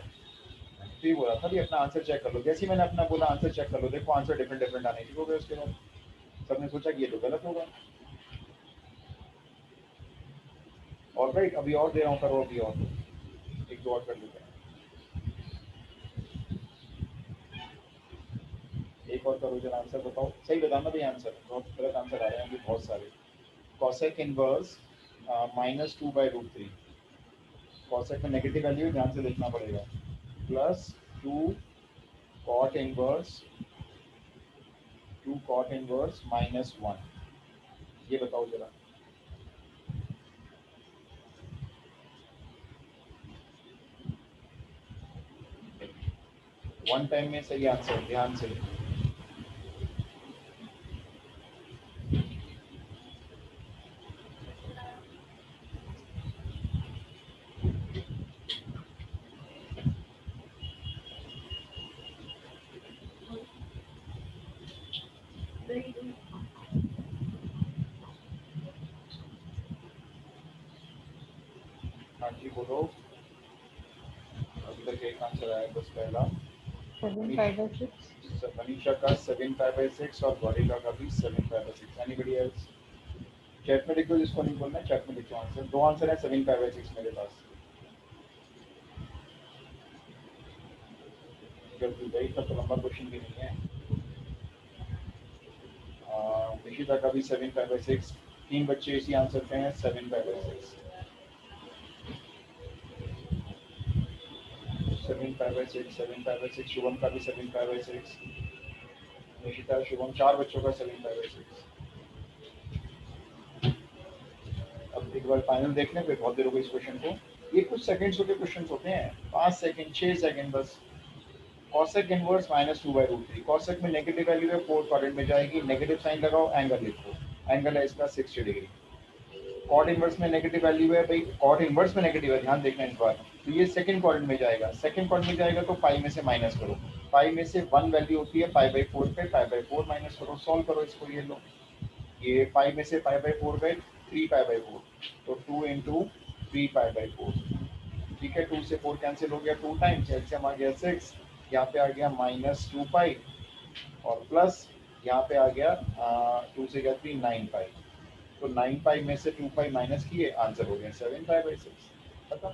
तो ये बोला था भी अपना आंसर चेक कर लो, जैसे ही मैंने अपना बोला आंसर चेक कर लो, देखो आंसर डिफरेंट डिफरेंट आने शुरू हो गए। उसके बाद सबने सोचा कि ये तो गलत होगा। और राइट, अभी और दे रहा हूँ, करो अभी और एक दो और कर लेते हैं, एक और करो जरा। आंसर बताओ, सही बताना भाई आंसर, बहुत गलत आंसर आ रहे हैं अभी बहुत सारे। कॉसेक इनवर्स -2/√3, कॉसेक में नेगेटिव वैल्यू ध्यान से देखना पड़ेगा, प्लस 2 कॉट इनवर्स -1। ये बताओ जरा। वन टाइम में सही आंसर, ध्यान से। हाँ जी बोलो, अभी तक एक आंसर आया बस पहला। 7/6। अच्छा मनीषा का 7 पाई/6 और गौरिका का भी 7 पाई/6। Anybody else? चैट में लिख दो जिसको नहीं बोलना, चैट में लिखो आंसर। दो आंसर है 7 पाई/6 मेरे पास। जल्दी भाई, इतना तो लंबा क्वेश्चन भी नहीं है। निशिता का भी 7 पाई/6। 3 बच्चे इसी आंसर पे हैं, 7 पाई/6। 7 पाई/6, 7 पाई/6। शुभम का भी 7 पाई/6। निशिता, शुभम, 4 बच्चों का 7 पाई/6। अब एक बार फाइनल देख लें, फिर बहुत देर हो गई इस क्वेश्चन को। ये कुछ सेकंड्स के क्वेश्चन होते हैं, 5 सेकंड 6 सेकंड बस। Cosec inverse -2/√3। कॉसेक में नेगेटिव वैल्यू है, फोर्थ क्वाड्रेंट में जाएगी, नेगेटिव साइन लगाओ, एंगल लिखो। एंगल है इसका 60 डिग्री। कॉट इनवर्स में नेगेटिव वैल्यू है भाई, कॉट इनवर्स में नेगेटिव है, ध्यान देखना इस बार। तो ये सेकंड क्वाड्रेंट में जाएगा। सेकंड क्वाड्रेंट में जाएगा तो पाई में से माइनस करो। पाई में से 1 वैल्यू होती है पाई/4 पे, पाई/4 माइनस करो, सॉल्व करो इसको। ये लो, ये पाई में से पाई/4 गए, 3 पाई/4, तो 2 इंटू 3 पाई/4। ठीक है, 2 से 4 कैंसिल हो गया, 2 टाइम्स, एलसीएम आ गया 6। यहाँ पे आ गया -2 पाई और प्लस यहाँ पे आ गया 2 से गया 3, 9 पाई। तो 9 पाई में से 2 पाई माइनस किए, आंसर हो गया 7 पाई/6। खत्म।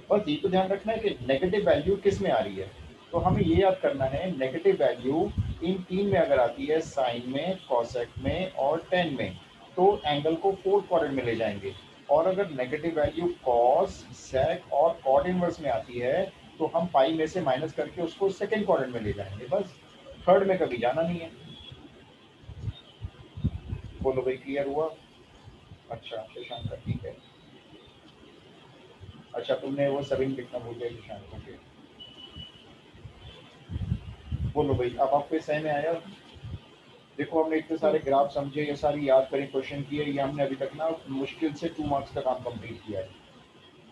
बस ये तो ध्यान रखना है कि नेगेटिव वैल्यू किस में आ रही है। तो हमें ये याद करना है, नेगेटिव वैल्यू इन 3 में अगर आती है, साइन में, कॉसेक में और टेन में, तो एंगल को फोर्थ क्वाड्रेंट में ले जाएंगे। और अगर नेगेटिव वैल्यू कॉस, सेक और कॉट इनवर्स में आती है, तो हम पाई में से माइनस करके उसको सेकंड क्वाड्रेंट में ले जाएंगे। बस, थर्ड में कभी जाना नहीं है। बोलो भाई, क्लियर हुआ? अच्छा शशांक, ठीक है। अच्छा, तुमने वो 7 लिखना भूल गए शशांक। ओके, बोलो भाई, अब आपको सही में आया? देखो, हमने इतने सारे ग्राफ समझे, ये सारी याद करें, क्वेश्चन किए, ये हमने अभी तक ना मुश्किल से 2 मार्क्स का काम कंप्लीट किया है।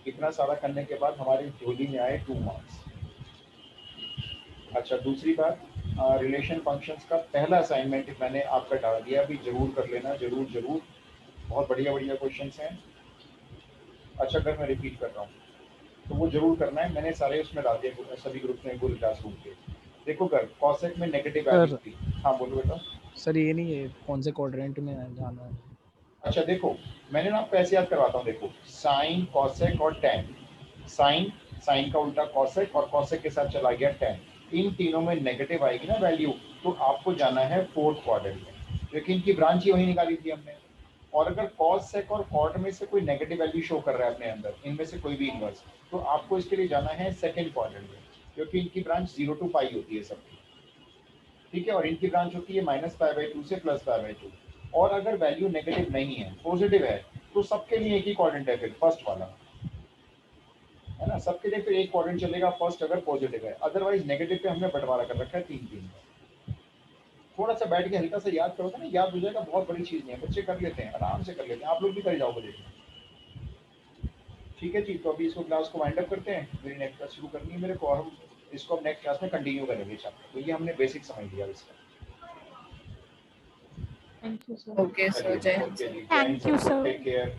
इतना सारा करने के बाद हमारी झोली में आए 2 मार्क्स। अच्छा, दूसरी बात, रिलेशन फंक्शंस का पहला असाइनमेंट मैंने आपका डाल दिया, अभी जरूर कर लेना, जरूर जरूर। बहुत बढ़िया बढ़िया क्वेश्चंस हैं। अच्छा, अगर मैं रिपीट कर रहा हूँ तो वो जरूर करना है, मैंने सारे उसमें डाल दिए सभी ग्रुप में, पूरे क्लासरूम के। देखो कर, कॉसेक में नेगेटिव वैल्यू थी। हाँ बोलो बेटा। सर ये नहीं है कौन से क्वाड्रेंट में जाना है? अच्छा देखो, मैंने ना आपको ऐसे याद करवाता हूँ। देखो, साइन, कॉसेक और टेन। साइन, साइन का उल्टा कॉसेक, और कॉसेक के साथ चला गया टेन। इन तीनों में नेगेटिव आएगी ना वैल्यू, तो आपको जाना है फोर्थ क्वाड्रेंट में, क्योंकि इनकी ब्रांच ही वही निकाली थी हमने। और अगर कॉस, सेक और कॉट में से कोई नेगेटिव वैल्यू शो कर रहा है अपने अंदर, इनमें से कोई भी इनवर्स, तो आपको इसके लिए जाना है सेकंड क्वाड्रेंट में, क्योंकि इनकी ब्रांच 0 to पाई होती है सबकी। ठीक है, और इनकी ब्रांच होती है -π/2 से +π/2। और अगर वैल्यू नेगेटिव नहीं है, पॉजिटिव है, तो सबके लिए एक ही क्वाड्रेंट है, फिर फर्स्ट वाला है ना। सबके लिए फिर एक क्वाड्रेंट चलेगा फर्स्ट, अगर पॉजिटिव है। अदरवाइज नेगेटिव पे हमने बंटवारा कर रखा है 3-3 का। थोड़ा सा बैठ के हल्का सा याद करोगे ना, याद हो जाएगा। बहुत बड़ी चीज नहीं है, बच्चे कर लेते हैं, आराम से कर लेते हैं। आप लोग भी कर जाओगे, देखिए। ठीक है जी, तो अभी इसको क्लास को वाइंड अप करते हैं, मेरी नेक्स्ट क्लास शुरू करनी है मेरे को, और हम इसको अब नेक्स्ट क्लास में कंटिन्यू करेंगे चैप्टर। तो ये हमने बेसिक समझ लिया इसका। Thank you sir. Okay, so Jai Hind. Okay ji, Thank you, sir. Take care.